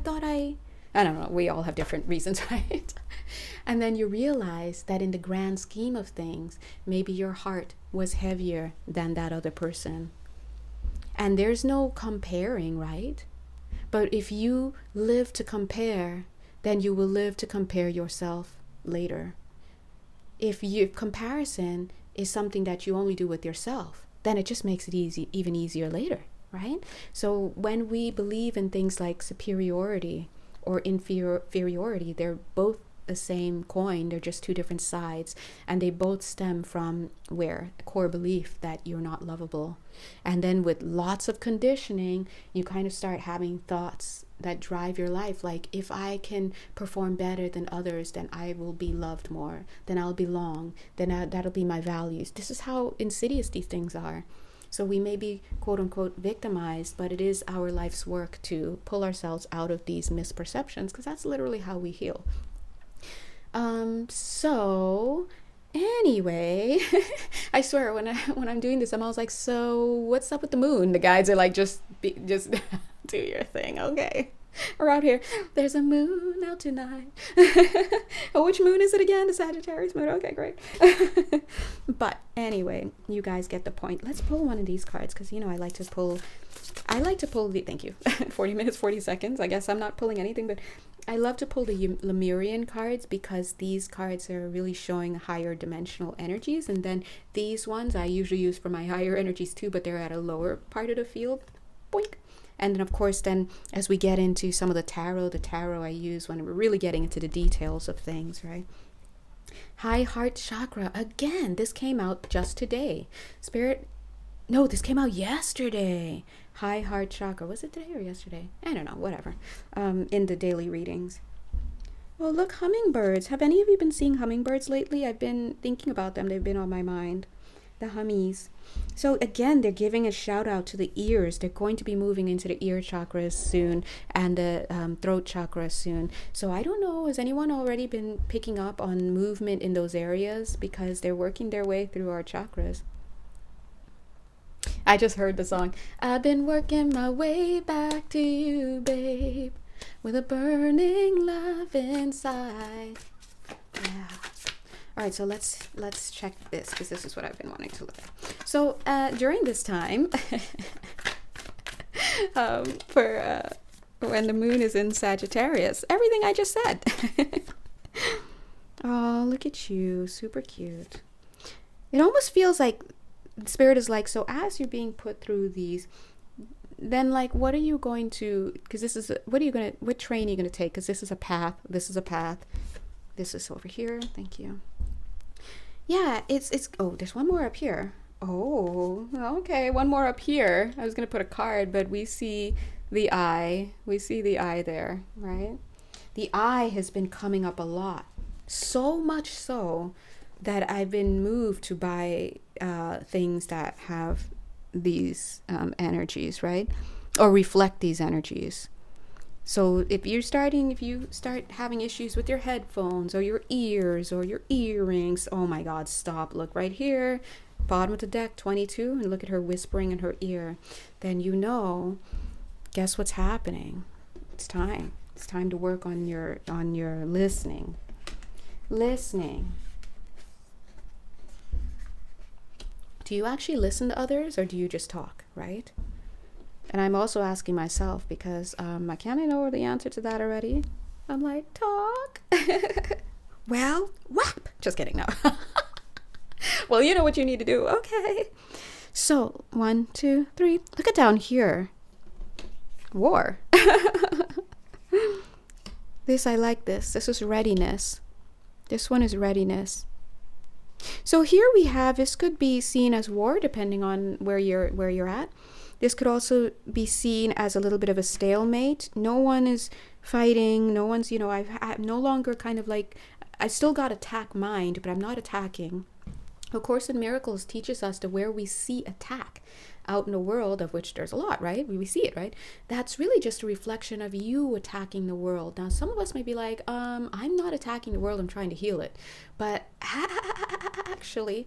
thought I I don't know, we all have different reasons, right? And then you realize that in the grand scheme of things, maybe your heart was heavier than that other person. And there's no comparing, right? But if you live to compare, then you will live to compare yourself later. If your comparison is something that you only do with yourself, then it just makes it even easier later, right? So when we believe in things like superiority or inferiority, they're both the same coin. They're just two different sides, and they both stem from where? A core belief that you're not lovable. And then with lots of conditioning, you kind of start having thoughts that drive your life, like, if I can perform better than others, then I will be loved more, then I'll belong, then that'll be my values. This is how insidious these things are. So we may be quote unquote victimized, but it is our life's work to pull ourselves out of these misperceptions, because that's literally how we heal. So anyway, I swear when I'm doing this, I'm always like, so what's up with the moon? The guides are like, just do your thing. Okay. We're out here. There's a moon out tonight. Oh, which moon is it again? The Sagittarius moon. Okay, great. But anyway, you guys get the point. Let's pull one of these cards, because I like to pull the, thank you, 40 minutes, 40 seconds. I guess I'm not pulling anything, but I love to pull the Lemurian cards, because these cards are really showing higher dimensional energies. And then these ones I usually use for my higher energies too, but they're at a lower part of the field. Boink. And then, of course, as we get into some of the tarot I use when we're really getting into the details of things, right? High heart chakra. Again, this came out just today. This came out yesterday. High heart chakra. Was it today or yesterday? I don't know, whatever. In the daily readings. Oh, look, hummingbirds. Have any of you been seeing hummingbirds lately? I've been thinking about them. They've been on my mind. The hummies. So again, they're giving a shout out to the ears. They're going to be moving into the ear chakras soon, and the throat chakra soon. So I don't know, has anyone already been picking up on movement in those areas? Because they're working their way through our chakras. I just heard the song. I've been working my way back to you, babe, with a burning love inside. Yeah. All right, so let's check this, because this is what I've been wanting to look at. So during this time, for when the moon is in Sagittarius, everything I just said. Oh, look at you, super cute. It almost feels like Spirit is like, so as you're being put through these, then like, what are you going to? Because this is what train are you going to take? Because this is a path. This is a path. This is over here. Thank you. Yeah, it's oh, there's one more up here. Oh, okay, one more up here. I was going to put a card, but we see the eye. We see the eye there, right? The eye has been coming up a lot. So much so that I've been moved to buy things that have these energies, right? Or reflect these energies. So if you start having issues with your headphones or your ears or your earrings, oh my God, stop. Look right here, bottom of the deck, 22, and look at her whispering in her ear. Then guess what's happening? It's time. It's time to work on your listening. Listening. Do you actually listen to others, or do you just talk, right? And I'm also asking myself, because I kind of know the answer to that already. I'm like, talk. Well, whap. Just kidding, no. Well, you know what you need to do. Okay. So 1, 2, 3. Look at down here. War. I like this. This is readiness. This one is readiness. So here we have, this could be seen as war, depending on where you're at. This could also be seen as a little bit of a stalemate. No one is fighting. No one's, I'm no longer kind of like, I still got attack mind, but I'm not attacking. A Course in Miracles teaches us to where we see attack out in the world, of which there's a lot, right? We see it, right? That's really just a reflection of you attacking the world. Now, some of us may be like, I'm not attacking the world, I'm trying to heal it. But actually,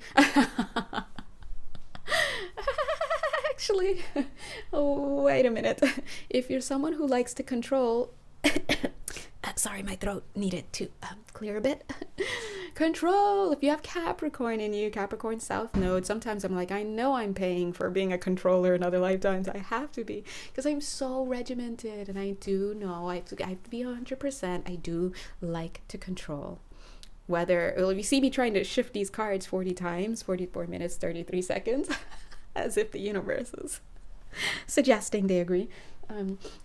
oh, wait a minute. If you're someone who likes to control, Sorry, my throat needed to clear a bit. Control. If you have Capricorn in you, Capricorn South Node, sometimes I'm like, I know I'm paying for being a controller in other lifetimes. I have to be, because I'm so regimented, and I do know I have to be 100%. I do like to control. Whether, well, if you see me trying to shift these cards 40 times, 44 minutes, 33 seconds, as if the universe is suggesting they agree.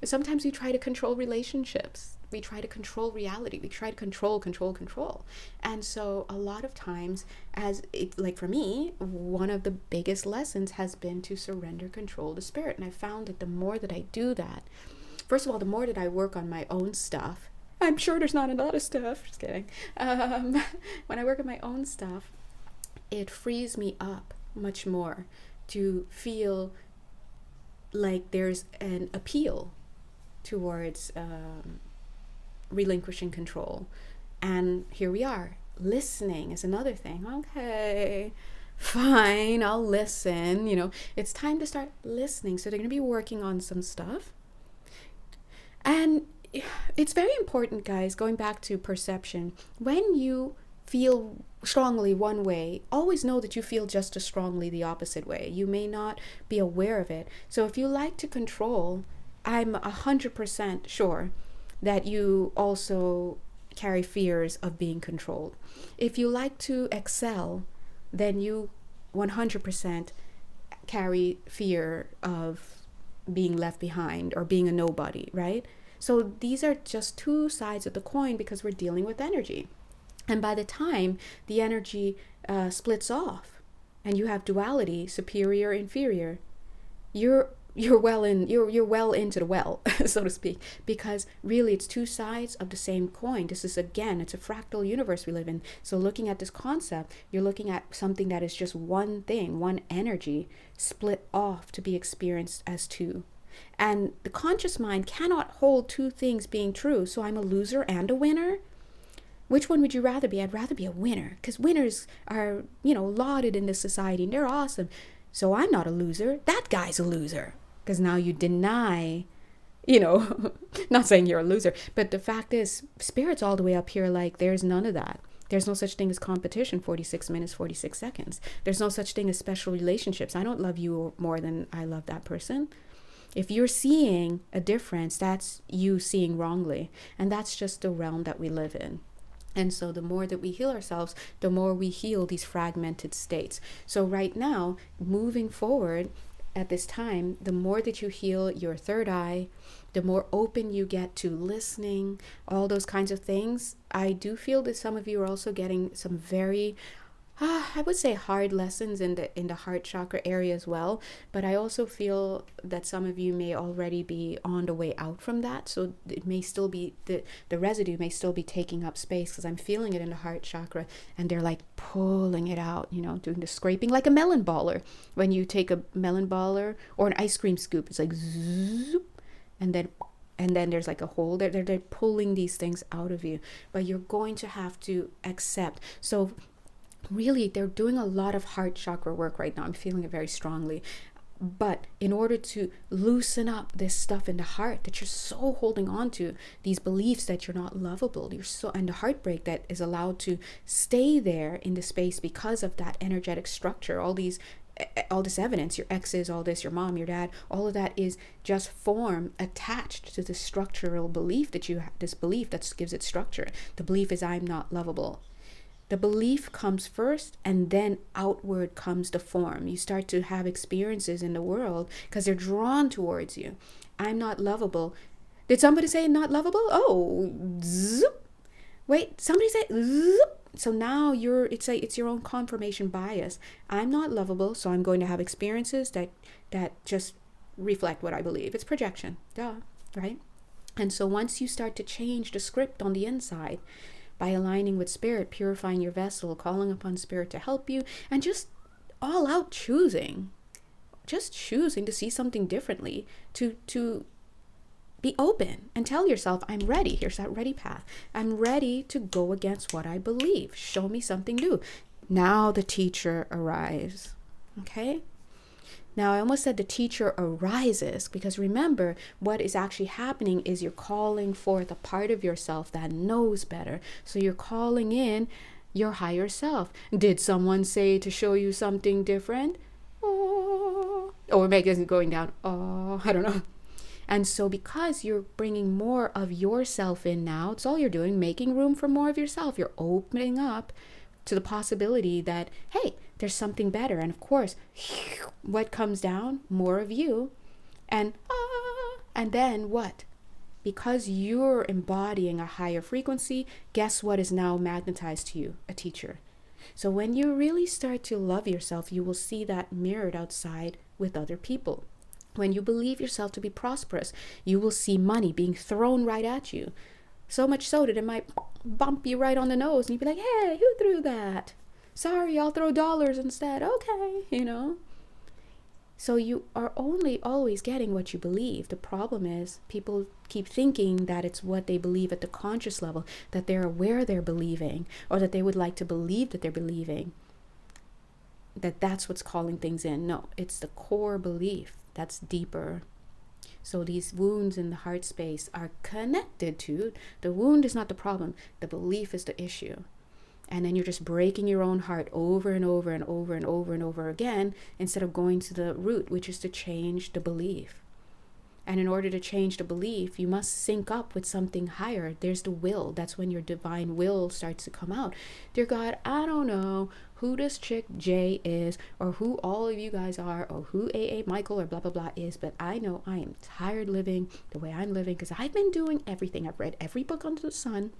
Sometimes we try to control relationships. We try to control reality. We try to control. And so a lot of times, like for me, one of the biggest lessons has been to surrender control to spirit. And I found that the more that I do that, first of all, the more that I work on my own stuff, I'm sure there's not a lot of stuff, just kidding. When I work on my own stuff, it frees me up much more to feel like there's an appeal towards relinquishing control. And here we are. Listening is another thing. Okay, fine, I'll listen. It's time to start listening. So they're going to be working on some stuff. And it's very important, guys, going back to perception. When you feel strongly one way, always know that you feel just as strongly the opposite way. You may not be aware of it. So if you like to control, I'm 100% sure that you also carry fears of being controlled. If you like to excel, then you 100% carry fear of being left behind or being a nobody, right? So these are just two sides of the coin, because we're dealing with energy. And by the time the energy splits off and you have duality, superior, inferior, you're well into the well, so to speak, because really it's two sides of the same coin. This is, again, it's a fractal universe we live in. So looking at this concept, you're looking at something that is just one thing, one energy split off to be experienced as two. And the conscious mind cannot hold two things being true. So I'm a loser and a winner. Which one would you rather be? I'd rather be a winner, because winners are, lauded in this society and they're awesome. So I'm not a loser. That guy's a loser, because now you deny, not saying you're a loser, but the fact is, spirit's all the way up here. Like, there's none of that. There's no such thing as competition, 46 minutes, 46 seconds. There's no such thing as special relationships. I don't love you more than I love that person. If you're seeing a difference, that's you seeing wrongly. And that's just the realm that we live in. And so the more that we heal ourselves, the more we heal these fragmented states. So right now, moving forward at this time, the more that you heal your third eye, the more open you get to listening, all those kinds of things. I do feel that some of you are also getting some very I would say hard lessons in the heart chakra area as well, but I also feel that some of you may already be on the way out from that, so it may still be the residue may still be taking up space, because I'm feeling it in the heart chakra, and they're like pulling it out, doing the scraping like a melon baller. When you take a melon baller or an ice cream scoop, it's like zoop, and then there's like a hole. They're pulling these things out of you, but you're going to have to accept. So really, they're doing a lot of heart chakra work right now. I'm feeling it very strongly. But in order to loosen up this stuff in the heart that you're so holding on to, these beliefs that you're not lovable, and the heartbreak that is allowed to stay there in the space because of that energetic structure, all this evidence, your exes, all this, your mom, your dad, all of that is just form attached to the structural belief that you have, this belief that gives it structure. The belief is, I'm not lovable. The belief comes first, and then outward comes the form. You start to have experiences in the world because they're drawn towards you. I'm not lovable. Did somebody say not lovable? Oh, zoop. Wait, somebody said zoop. So now it's your own confirmation bias. I'm not lovable, so I'm going to have experiences that just reflect what I believe. It's projection, duh, right? And so once you start to change the script on the inside, by aligning with spirit, purifying your vessel, calling upon spirit to help you, and just all out choosing to see something differently, to be open and tell yourself, I'm ready. Here's that ready path. I'm ready to go against what I believe. Show me something new. Now the teacher arrives. Okay? Now, I almost said the teacher arises, because remember, what is actually happening is you're calling forth a part of yourself that knows better. So you're calling in your higher self. Did someone say to show you something different? Oh, or maybe it's going down. Oh, I don't know. And so because you're bringing more of yourself in now, it's all you're doing, making room for more of yourself. You're opening up to the possibility that, hey, there's something better. And of course, what comes down? More of you. And then what? Because you're embodying a higher frequency, guess what is now magnetized to you? A teacher. So when you really start to love yourself, you will see that mirrored outside with other people. When you believe yourself to be prosperous, you will see money being thrown right at you. So much so that it might bump you right on the nose and you'd be like, hey, who threw that? Sorry, I'll throw dollars instead. Okay, So you are only always getting what you believe. The problem is people keep thinking that it's what they believe at the conscious level, that they're aware they're believing, or that they would like to believe that they're believing, that's what's calling things in. No, it's the core belief that's deeper. So these wounds in the heart space are connected to, the wound is not the problem, the belief is the issue. And then you're just breaking your own heart over and over and over and over and over again, instead of going to the root, which is to change the belief. And in order to change the belief, you must sync up with something higher. There's the will. That's when your divine will starts to come out. Dear God, I don't know who this chick J is, or who all of you guys are, or who AA Michael or blah, blah, blah is, but I know I am tired living the way I'm living, because I've been doing everything. I've read every book under the sun.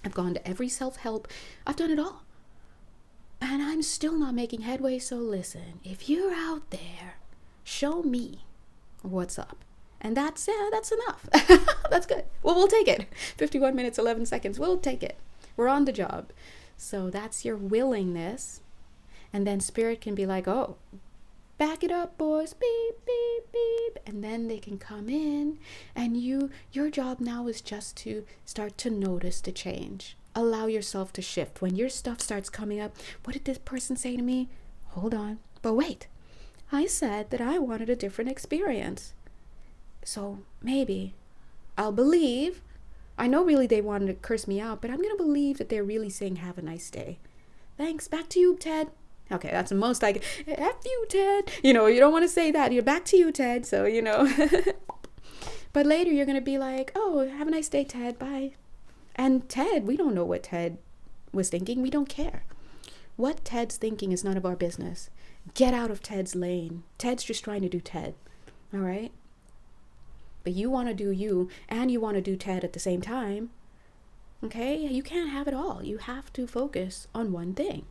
I've gone to every self-help. I've done it all. And I'm still not making headway. So listen, if you're out there, show me what's up. And that's enough. That's good. Well, we'll take it. 51 minutes, 11 seconds. We'll take it. We're on the job. So that's your willingness. And then spirit can be like, oh, back it up, boys. Beep, beep, beep. And then they can come in. And your job now is just to start to notice the change. Allow yourself to shift. When your stuff starts coming up, what did this person say to me? Hold on. But wait. I said that I wanted a different experience. So maybe I'll believe. I know really they wanted to curse me out, but I'm going to believe that they're really saying have a nice day. Thanks. Back to you, Ted. Okay, that's the most I can. F you, Ted. You don't want to say that. You're back to you, Ted. So, But later you're going to be like, oh, have a nice day, Ted. Bye. And Ted, we don't know what Ted was thinking. We don't care. What Ted's thinking is none of our business. Get out of Ted's lane. Ted's just trying to do Ted. All right? But you want to do you, and you want to do Ted at the same time. Okay? You can't have it all. You have to focus on one thing.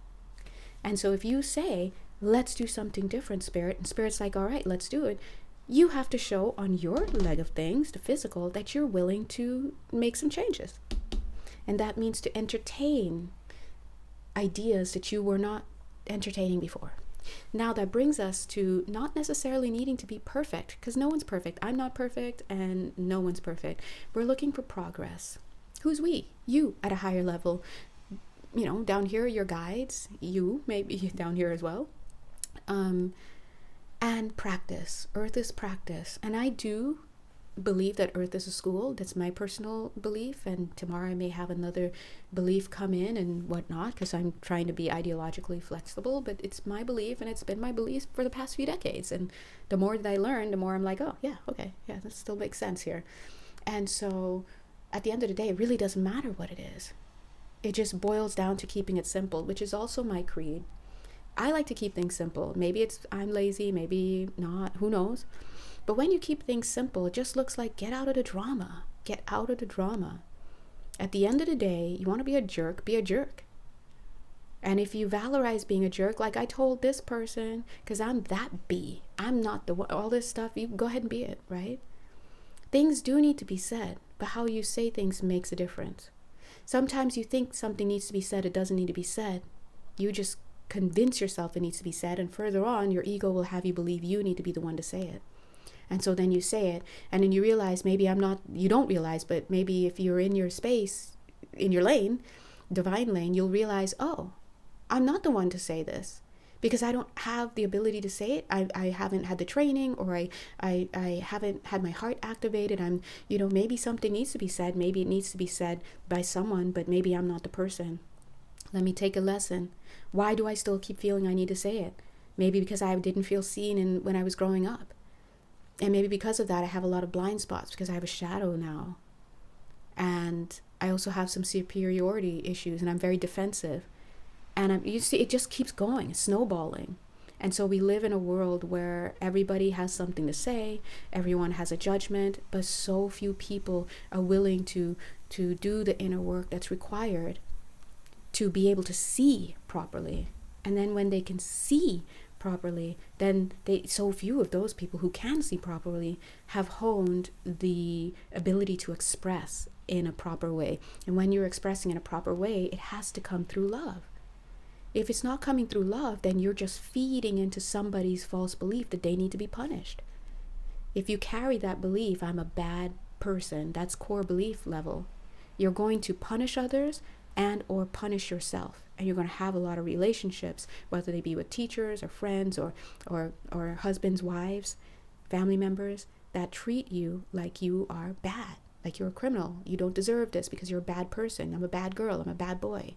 And so if you say, let's do something different, Spirit, and Spirit's like, all right, let's do it, you have to show on your leg of things, the physical, that you're willing to make some changes. And that means to entertain ideas that you were not entertaining before. Now that brings us to not necessarily needing to be perfect, because no one's perfect. I'm not perfect, and no one's perfect. We're looking for progress. Who's we? You at a higher level. Down here are your guides. You maybe down here as well. And practice. Earth is practice. And I do believe that Earth is a school. That's my personal belief. And tomorrow I may have another belief come in and whatnot, because I'm trying to be ideologically flexible. But it's my belief, and it's been my belief for the past few decades. And the more that I learn, the more I'm like, oh, yeah, okay. Yeah, that still makes sense here. And so at the end of the day, it really doesn't matter what it is. It just boils down to keeping it simple, which is also my creed. I like to keep things simple. Maybe it's I'm lazy, maybe not, who knows? But when you keep things simple, it just looks like get out of the drama. Get out of the drama. At the end of the day, you want to be a jerk, be a jerk. And if you valorize being a jerk, like I told this person, because I'm that B, I'm not the one, all this stuff, you go ahead and be it, right? Things do need to be said, but how you say things makes a difference. Sometimes you think something needs to be said, it doesn't need to be said. You just convince yourself it needs to be said, and further on, your ego will have you believe you need to be the one to say it. And so then you say it, and then you realize maybe you don't realize, but maybe if you're in your space, in your lane, divine lane, you'll realize, oh, I'm not the one to say this. because I don't have the ability to say it. I haven't had the training, or I haven't had my heart activated. I'm, maybe something needs to be said. Maybe it needs to be said by someone, but maybe I'm not the person. Let me take a lesson. Why do I still keep feeling I need to say it? Maybe because I didn't feel seen when I was growing up. And maybe because of that, I have a lot of blind spots because I have a shadow now. And I also have some superiority issues, and I'm very defensive. And you see, it just keeps going, snowballing. And so we live in a world where everybody has something to say, everyone has a judgment, but so few people are willing to do the inner work that's required to be able to see properly. And then when they can see properly, then so few of those people who can see properly have honed the ability to express in a proper way. And when you're expressing in a proper way, it has to come through love. If it's not coming through love, then you're just feeding into somebody's false belief that they need to be punished. If you carry that belief, I'm a bad person, that's core belief level, you're going to punish others and or punish yourself. And you're going to have a lot of relationships, whether they be with teachers or friends or husbands, wives, family members, that treat you like you are bad, like you're a criminal. You don't deserve this because you're a bad person. I'm a bad girl. I'm a bad boy.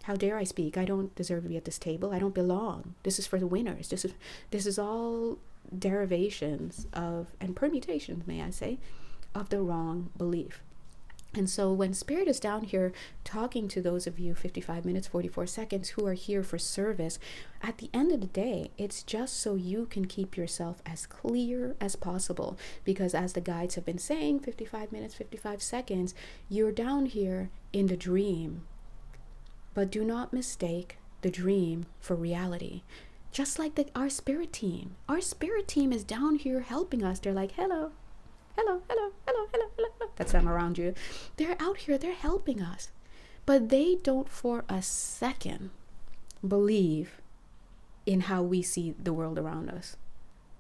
How dare I speak? I don't deserve to be at this table. I don't belong. This is for the winners. This is all derivations of, and permutations, may I say, of the wrong belief. And so when Spirit is down here talking to those of you 55 minutes, 44 seconds who are here for service, at the end of the day, it's just so you can keep yourself as clear as possible. Because as the guides have been saying, 55 minutes, 55 seconds, you're down here in the dream. But do not mistake the dream for reality. Just like our spirit team. Our spirit team is down here helping us. They're like, hello. Hello, hello, hello, hello, hello. That's them around you. They're out here, they're helping us. But they don't for a second believe in how we see the world around us.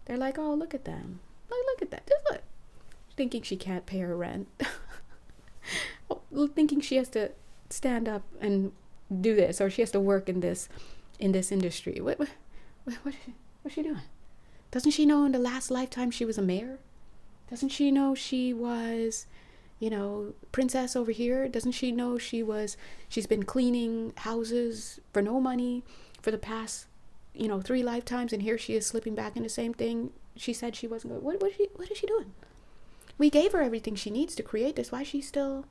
They're like, oh, look at them. Look at that. Just look. Thinking she can't pay her rent. Thinking she has to stand up and do this, or she has to work in this industry. What's she doing? Doesn't she know in the last lifetime she was a mayor? Doesn't she know she was, princess over here? Doesn't she know she's been cleaning houses for no money for the past, 3 lifetimes, and here she is slipping back in the same thing she said she wasn't going. What is she doing? We gave her everything she needs to create this. Why is she still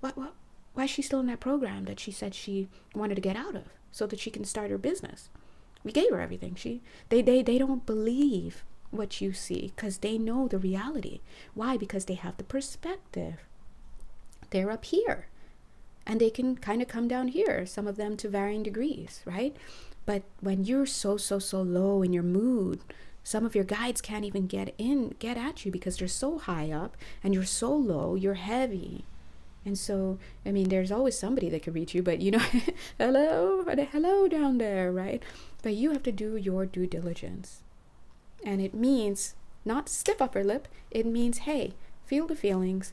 in that program that she said she wanted to get out of so that she can start her business? We gave her everything. They don't believe what you see because they know the reality. Why? Because they have the perspective. They're up here and they can kind of come down here, some of them to varying degrees, right? But when you're so low in your mood, some of your guides can't even get at you because they're so high up and you're so low, you're heavy. And so, there's always somebody that can reach you, but hello down there, right? But you have to do your due diligence. And it means not stiff upper lip. It means, hey, feel the feelings,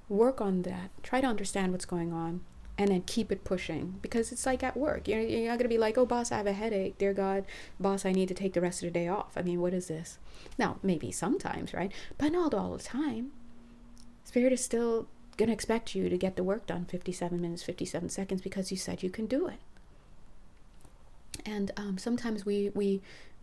work on that, try to understand what's going on, and then keep it pushing. Because it's like at work. You're not going to be like, oh, boss, I have a headache. Dear God, boss, I need to take the rest of the day off. What is this? Now, maybe sometimes, right? But not all the time. Spirit is still going to expect you to get the work done 57 minutes, 57 seconds because you said you can do it. And sometimes we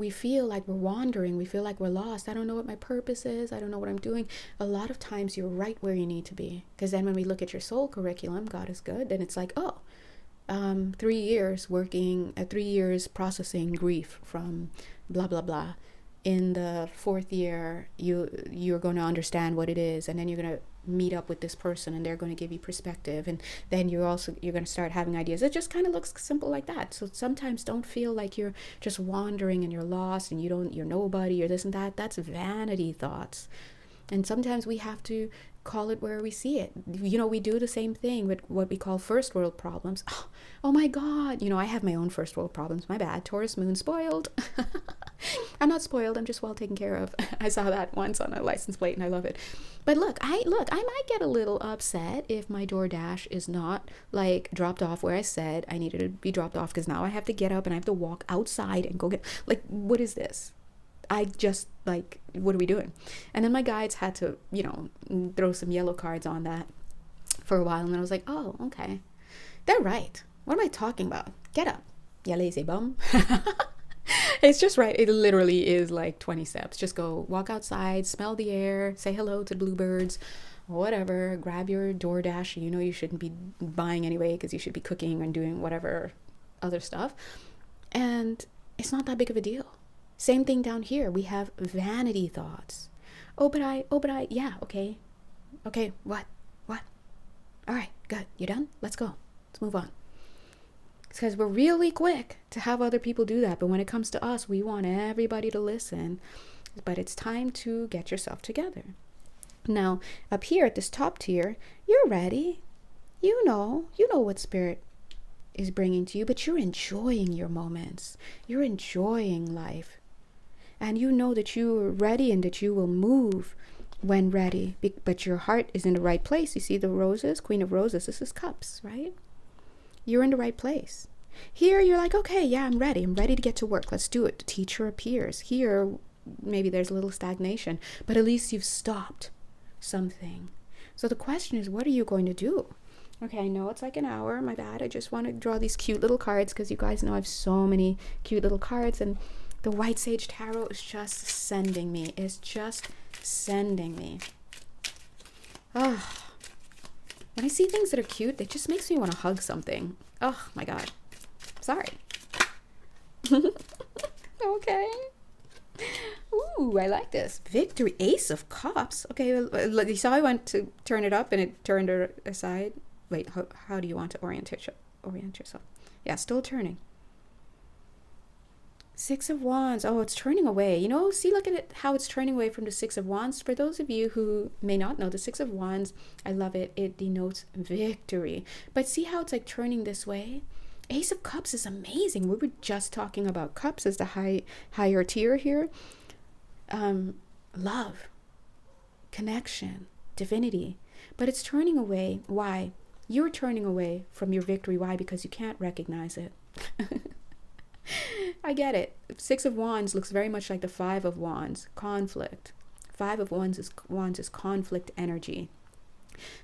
feel like we're wandering. We feel like we're lost. I don't know what my purpose is. I don't know what I'm doing. A lot of times you're right where you need to be. Because then when we look at your soul curriculum, God is good, then it's like, 3 years working, 3 years processing grief from blah, blah, blah. In the 4th year, you're going to understand what it is. And then you're going to meet up with this person and they're going to give you perspective, and then you're going to start having ideas. It just kind of looks simple like that. So sometimes don't feel like you're just wandering and you're lost and you're nobody or this and that. That's vanity thoughts. And sometimes we have to call it where we see it. We do the same thing with what we call first world problems. Oh my God, I have my own first world problems. My bad. Taurus moon spoiled. I'm not spoiled. I'm just well taken care of. I saw that once on a license plate and I love it. But look, I might get a little upset if my DoorDash is not like dropped off where I said I needed to be dropped off, because now I have to get up and I have to walk outside and go get, like, what is this? I just, like, what are we doing? And then my guides had to, you know, throw some yellow cards on that for a while. And then I was like, oh, okay. They're right. What am I talking about? Get up, you lazy bum. It's just right. It literally is like 20 steps. Just go walk outside, smell the air, say hello to bluebirds, whatever. Grab your DoorDash. You know you shouldn't be buying anyway, because you should be cooking and doing whatever other stuff. And it's not that big of a deal. Same thing down here. We have vanity thoughts. Oh, but I, yeah, okay. Okay, what? All right, good. You done? Let's go. Let's move on. It's because we're really quick to have other people do that. But when it comes to us, we want everybody to listen. But it's time to get yourself together. Now, up here at this top tier, you're ready. You know what spirit is bringing to you, but you're enjoying your moments. You're enjoying life. And you know that you are ready and that you will move when ready. But your heart is in the right place. You see the roses, Queen of Roses, this is cups, right? You're in the right place. Here, you're like, okay, yeah, I'm ready. I'm ready to get to work. Let's do it. The teacher appears. Here, maybe there's a little stagnation, but at least you've stopped something. So the question is, what are you going to do? Okay, I know it's like an hour. My bad. I just want to draw these cute little cards because you guys know I have so many cute little cards. And the White Sage Tarot is just sending me. It's just sending me. Oh, when I see things that are cute, it just makes me want to hug something. Oh, my God. Sorry. Okay. Ooh, I like this. Victory. Ace of Cups. Okay, you saw I went to turn it up and it turned her aside. Wait, how do you want to orient yourself? Yeah, still turning. Six of Wands. Oh, it's turning away. You know, see, look at it, how it's turning away from the Six of Wands. For those of you who may not know, the Six of Wands, I love it. It denotes victory. But see how it's like turning this way? Ace of Cups is amazing. We were just talking about cups as the higher tier here. Love, connection, divinity. But it's turning away. Why? You're turning away from your victory. Why? Because you can't recognize it. I get it. Six of Wands looks very much like the Five of Wands. Conflict. Five of Wands is conflict energy.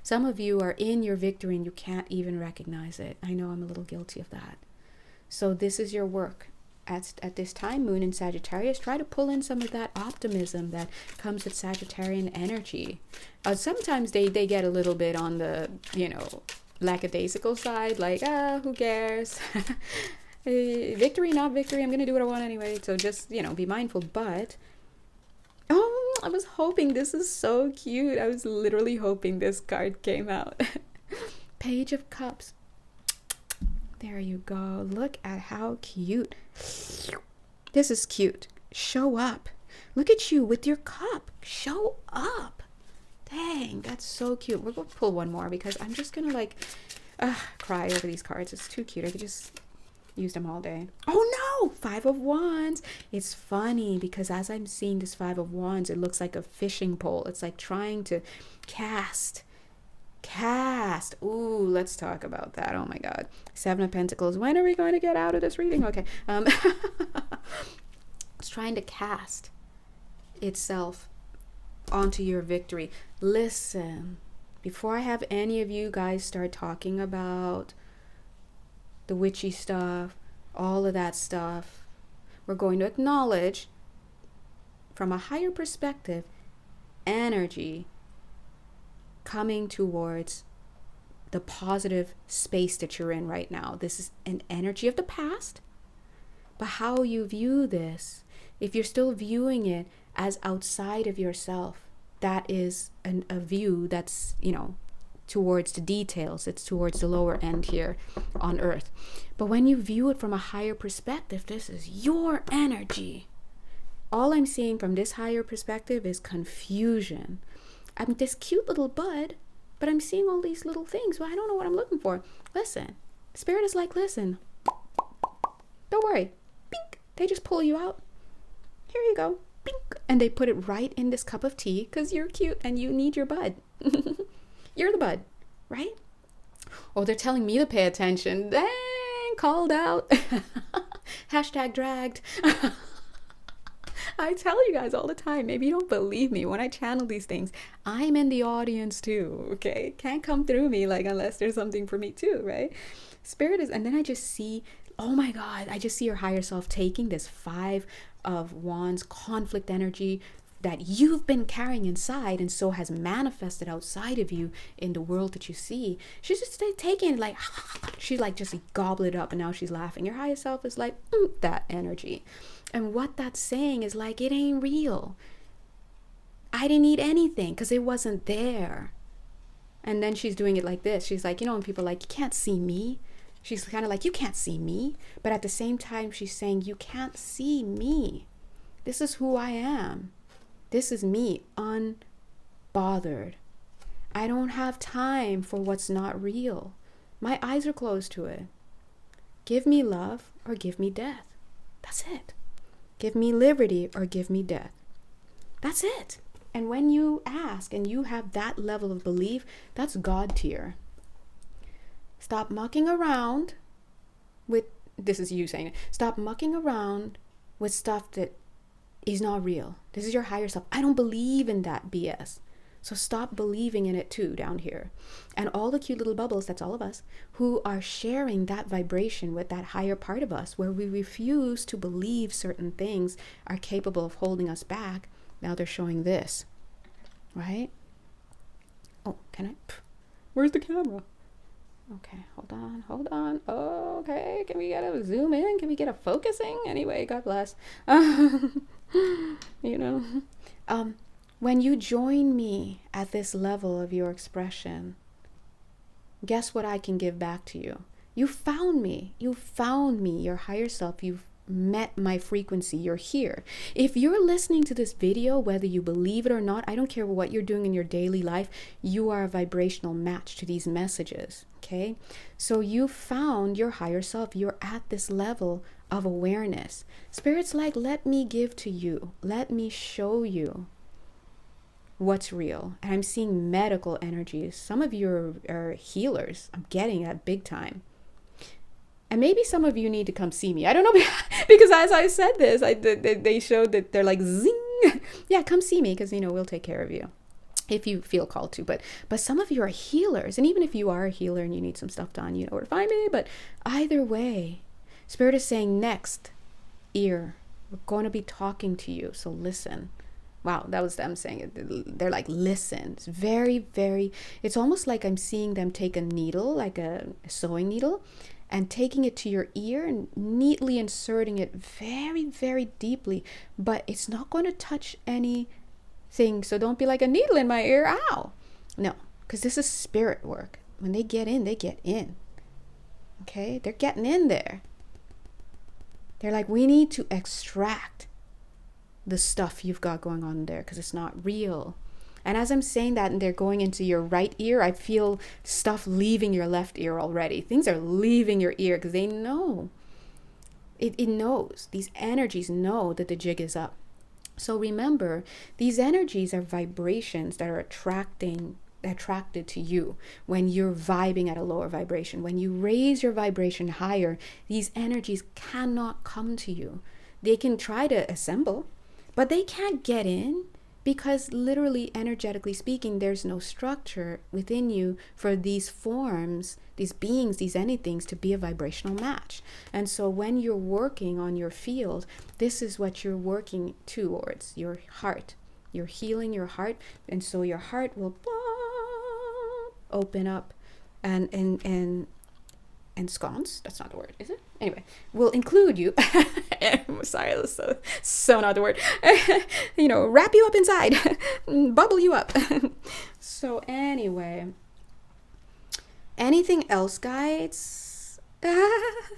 Some of you are in your victory and you can't even recognize it. I know I'm a little guilty of that. So this is your work. At this time, Moon in Sagittarius, try to pull in some of that optimism that comes with Sagittarian energy. Sometimes they get a little bit on the, lackadaisical side, like, who cares? Victory, not victory. I'm going to do what I want anyway. So just, be mindful. But, I was hoping, this is so cute. I was literally hoping this card came out. Page of Cups. There you go. Look at how cute. This is cute. Show up. Look at you with your cup. Show up. Dang, that's so cute. We're going to pull one more because I'm just going to cry over these cards. It's too cute. I could just use them all day. Oh no! Five of Wands. It's funny because as I'm seeing this Five of Wands, it looks like a fishing pole. It's like trying to cast. Ooh, let's talk about that. Oh my God. Seven of Pentacles. When are we going to get out of this reading? Okay. It's trying to cast itself onto your victory. Listen, before I have any of you guys start talking about the witchy stuff, all of that stuff, we're going to acknowledge from a higher perspective, energy coming towards the positive space that you're in right now. This is an energy of the past, but how you view this, if you're still viewing it as outside of yourself, that is a view that's, towards the details. It's towards the lower end here on earth. But when you view it from a higher perspective, this is your energy. All I'm seeing from this higher perspective is confusion. I'm this cute little bud, but I'm seeing all these little things. Well, I don't know what I'm looking for. Listen, Spirit is like, listen, don't worry. Bink. They just pull you out. Here you go. Bink. And they put it right in this cup of tea because you're cute and you need your bud. You're the bud, right? Oh, they're telling me to pay attention. Dang, called out. Hashtag dragged. I tell you guys all the time, maybe you don't believe me when I channel these things. I'm in the audience too, okay? Can't come through me like unless there's something for me too, right? Spirit is, and then I just see, oh my God, I just see your higher self taking this 5 of Wands conflict energy that you've been carrying inside and so has manifested outside of you in the world that you see. She's just taking it like, she's like just gobble it up and now she's laughing. Your higher self is like, that energy. And what that's saying is like, it ain't real. I didn't eat anything because it wasn't there. And then she's doing it like this. She's like, when people are like, you can't see me. She's kind of like, you can't see me. But at the same time, she's saying, you can't see me. This is who I am. This is me, unbothered. I don't have time for what's not real. My eyes are closed to it. Give me love or give me death. That's it. Give me liberty or give me death. That's it. And when you ask and you have that level of belief, that's God tier. Stop mucking around with, this is you saying it, stop mucking around with stuff that is not real. This is your higher self. I don't believe in that BS. So stop believing in it too down here. And all the cute little bubbles, that's all of us, who are sharing that vibration with that higher part of us where we refuse to believe certain things are capable of holding us back. Now they're showing this, right? Oh, can I? Where's the camera? Okay, hold on. Okay, can we get a zoom in? Can we get a focusing? Anyway, God bless. When you join me at this level of your expression, guess what I can give back to you? You found me, your higher self. You've met my frequency. You're here. If you're listening to this video, whether you believe it or not, I don't care what you're doing in your daily life, you are a vibrational match to these messages. Okay, so you found your higher self. You're at this level of awareness. Spirit's like, let me give to you, let me show you what's real. And I'm seeing medical energies. Some of you are healers. I'm getting that big time. And maybe some of you need to come see me. I don't know, because as I said this, they showed that they're like, zing. Yeah, come see me because, we'll take care of you if you feel called to. But some of you are healers. And even if you are a healer and you need some stuff done, you know where to find me. But either way, Spirit is saying, next ear, we're going to be talking to you. So listen. Wow, that was them saying it. They're like, listen. It's very, very, it's almost like I'm seeing them take a needle, like a sewing needle, and taking it to your ear and neatly inserting it very, very deeply. But it's not going to touch anything. So don't be like, a needle in my ear, ow. No, because this is spirit work. When they get in, they get in. Okay, they're getting in there. They're like, we need to extract the stuff you've got going on there because it's not real. And as I'm saying that and they're going into your right ear, I feel stuff leaving your left ear already. Things are leaving your ear because they know. It knows. These energies know that the jig is up. So remember, these energies are vibrations that are attracted to you when you're vibing at a lower vibration. When you raise your vibration higher, these energies cannot come to you. They can try to assemble, but they can't get in because literally, energetically speaking, there's no structure within you for these forms, these beings, these anythings to be a vibrational match. And so when you're working on your field, this is what you're working towards, your heart. You're healing your heart, and so your heart will open up and sconce. That's not the word, is it? Anyway, will include you. Sorry, that's so not the word. Wrap you up inside, bubble you up. So anyway, anything else, guys?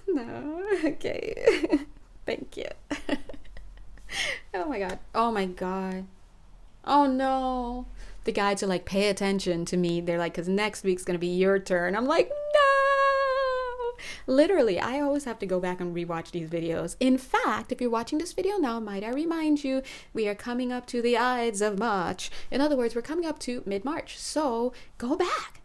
No. Okay. Thank you. Oh my god. Oh no. The guides are like, pay attention to me. They're like, because next week's going to be your turn. I'm like, no. Literally, I always have to go back and rewatch these videos. In fact, if you're watching this video now, might I remind you, we are coming up to the Ides of March. In other words, we're coming up to mid-March. So go back.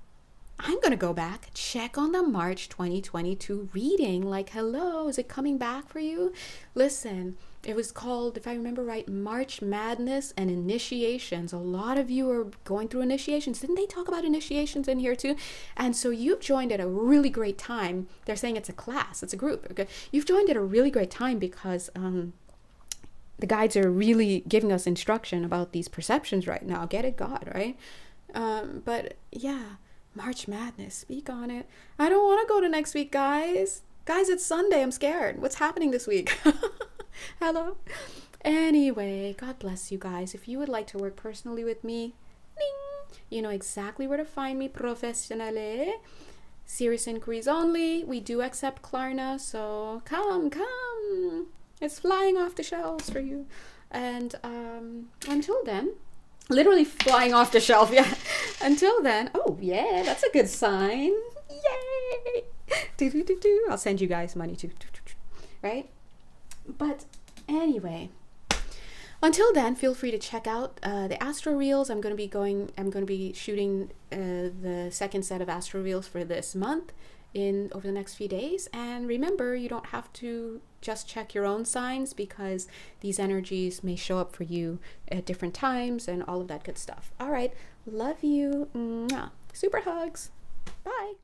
I'm going to go back, check on the March 2022 reading. Like, hello, is it coming back for you? Listen, it was called, if I remember right, March Madness and Initiations. A lot of you are going through initiations. Didn't they talk about initiations in here too? And so you've joined at a really great time. They're saying it's a class, it's a group. Okay, you've joined at a really great time because the guides are really giving us instruction about these perceptions right now. Get it, God, right? But yeah. March Madness, speak on it. I don't want to go to next week, guys. Guys, it's Sunday. I'm scared. What's happening this week? Hello? Anyway, God bless you guys. If you would like to work personally with me, ding, you know exactly where to find me professionally. Serious inquiries only. We do accept Klarna, so come. It's flying off the shelves for you. And until then, literally flying off the shelf, yeah. Until then, oh yeah, that's a good sign. Yay! I'll send you guys money too, right? But anyway, until then, feel free to check out the Astro Reels. I'm going to be shooting the second set of Astro Reels for this month over the next few days. And remember, you don't have to just check your own signs because these energies may show up for you at different times and all of that good stuff. All right. Love you. Mwah. Super hugs. Bye.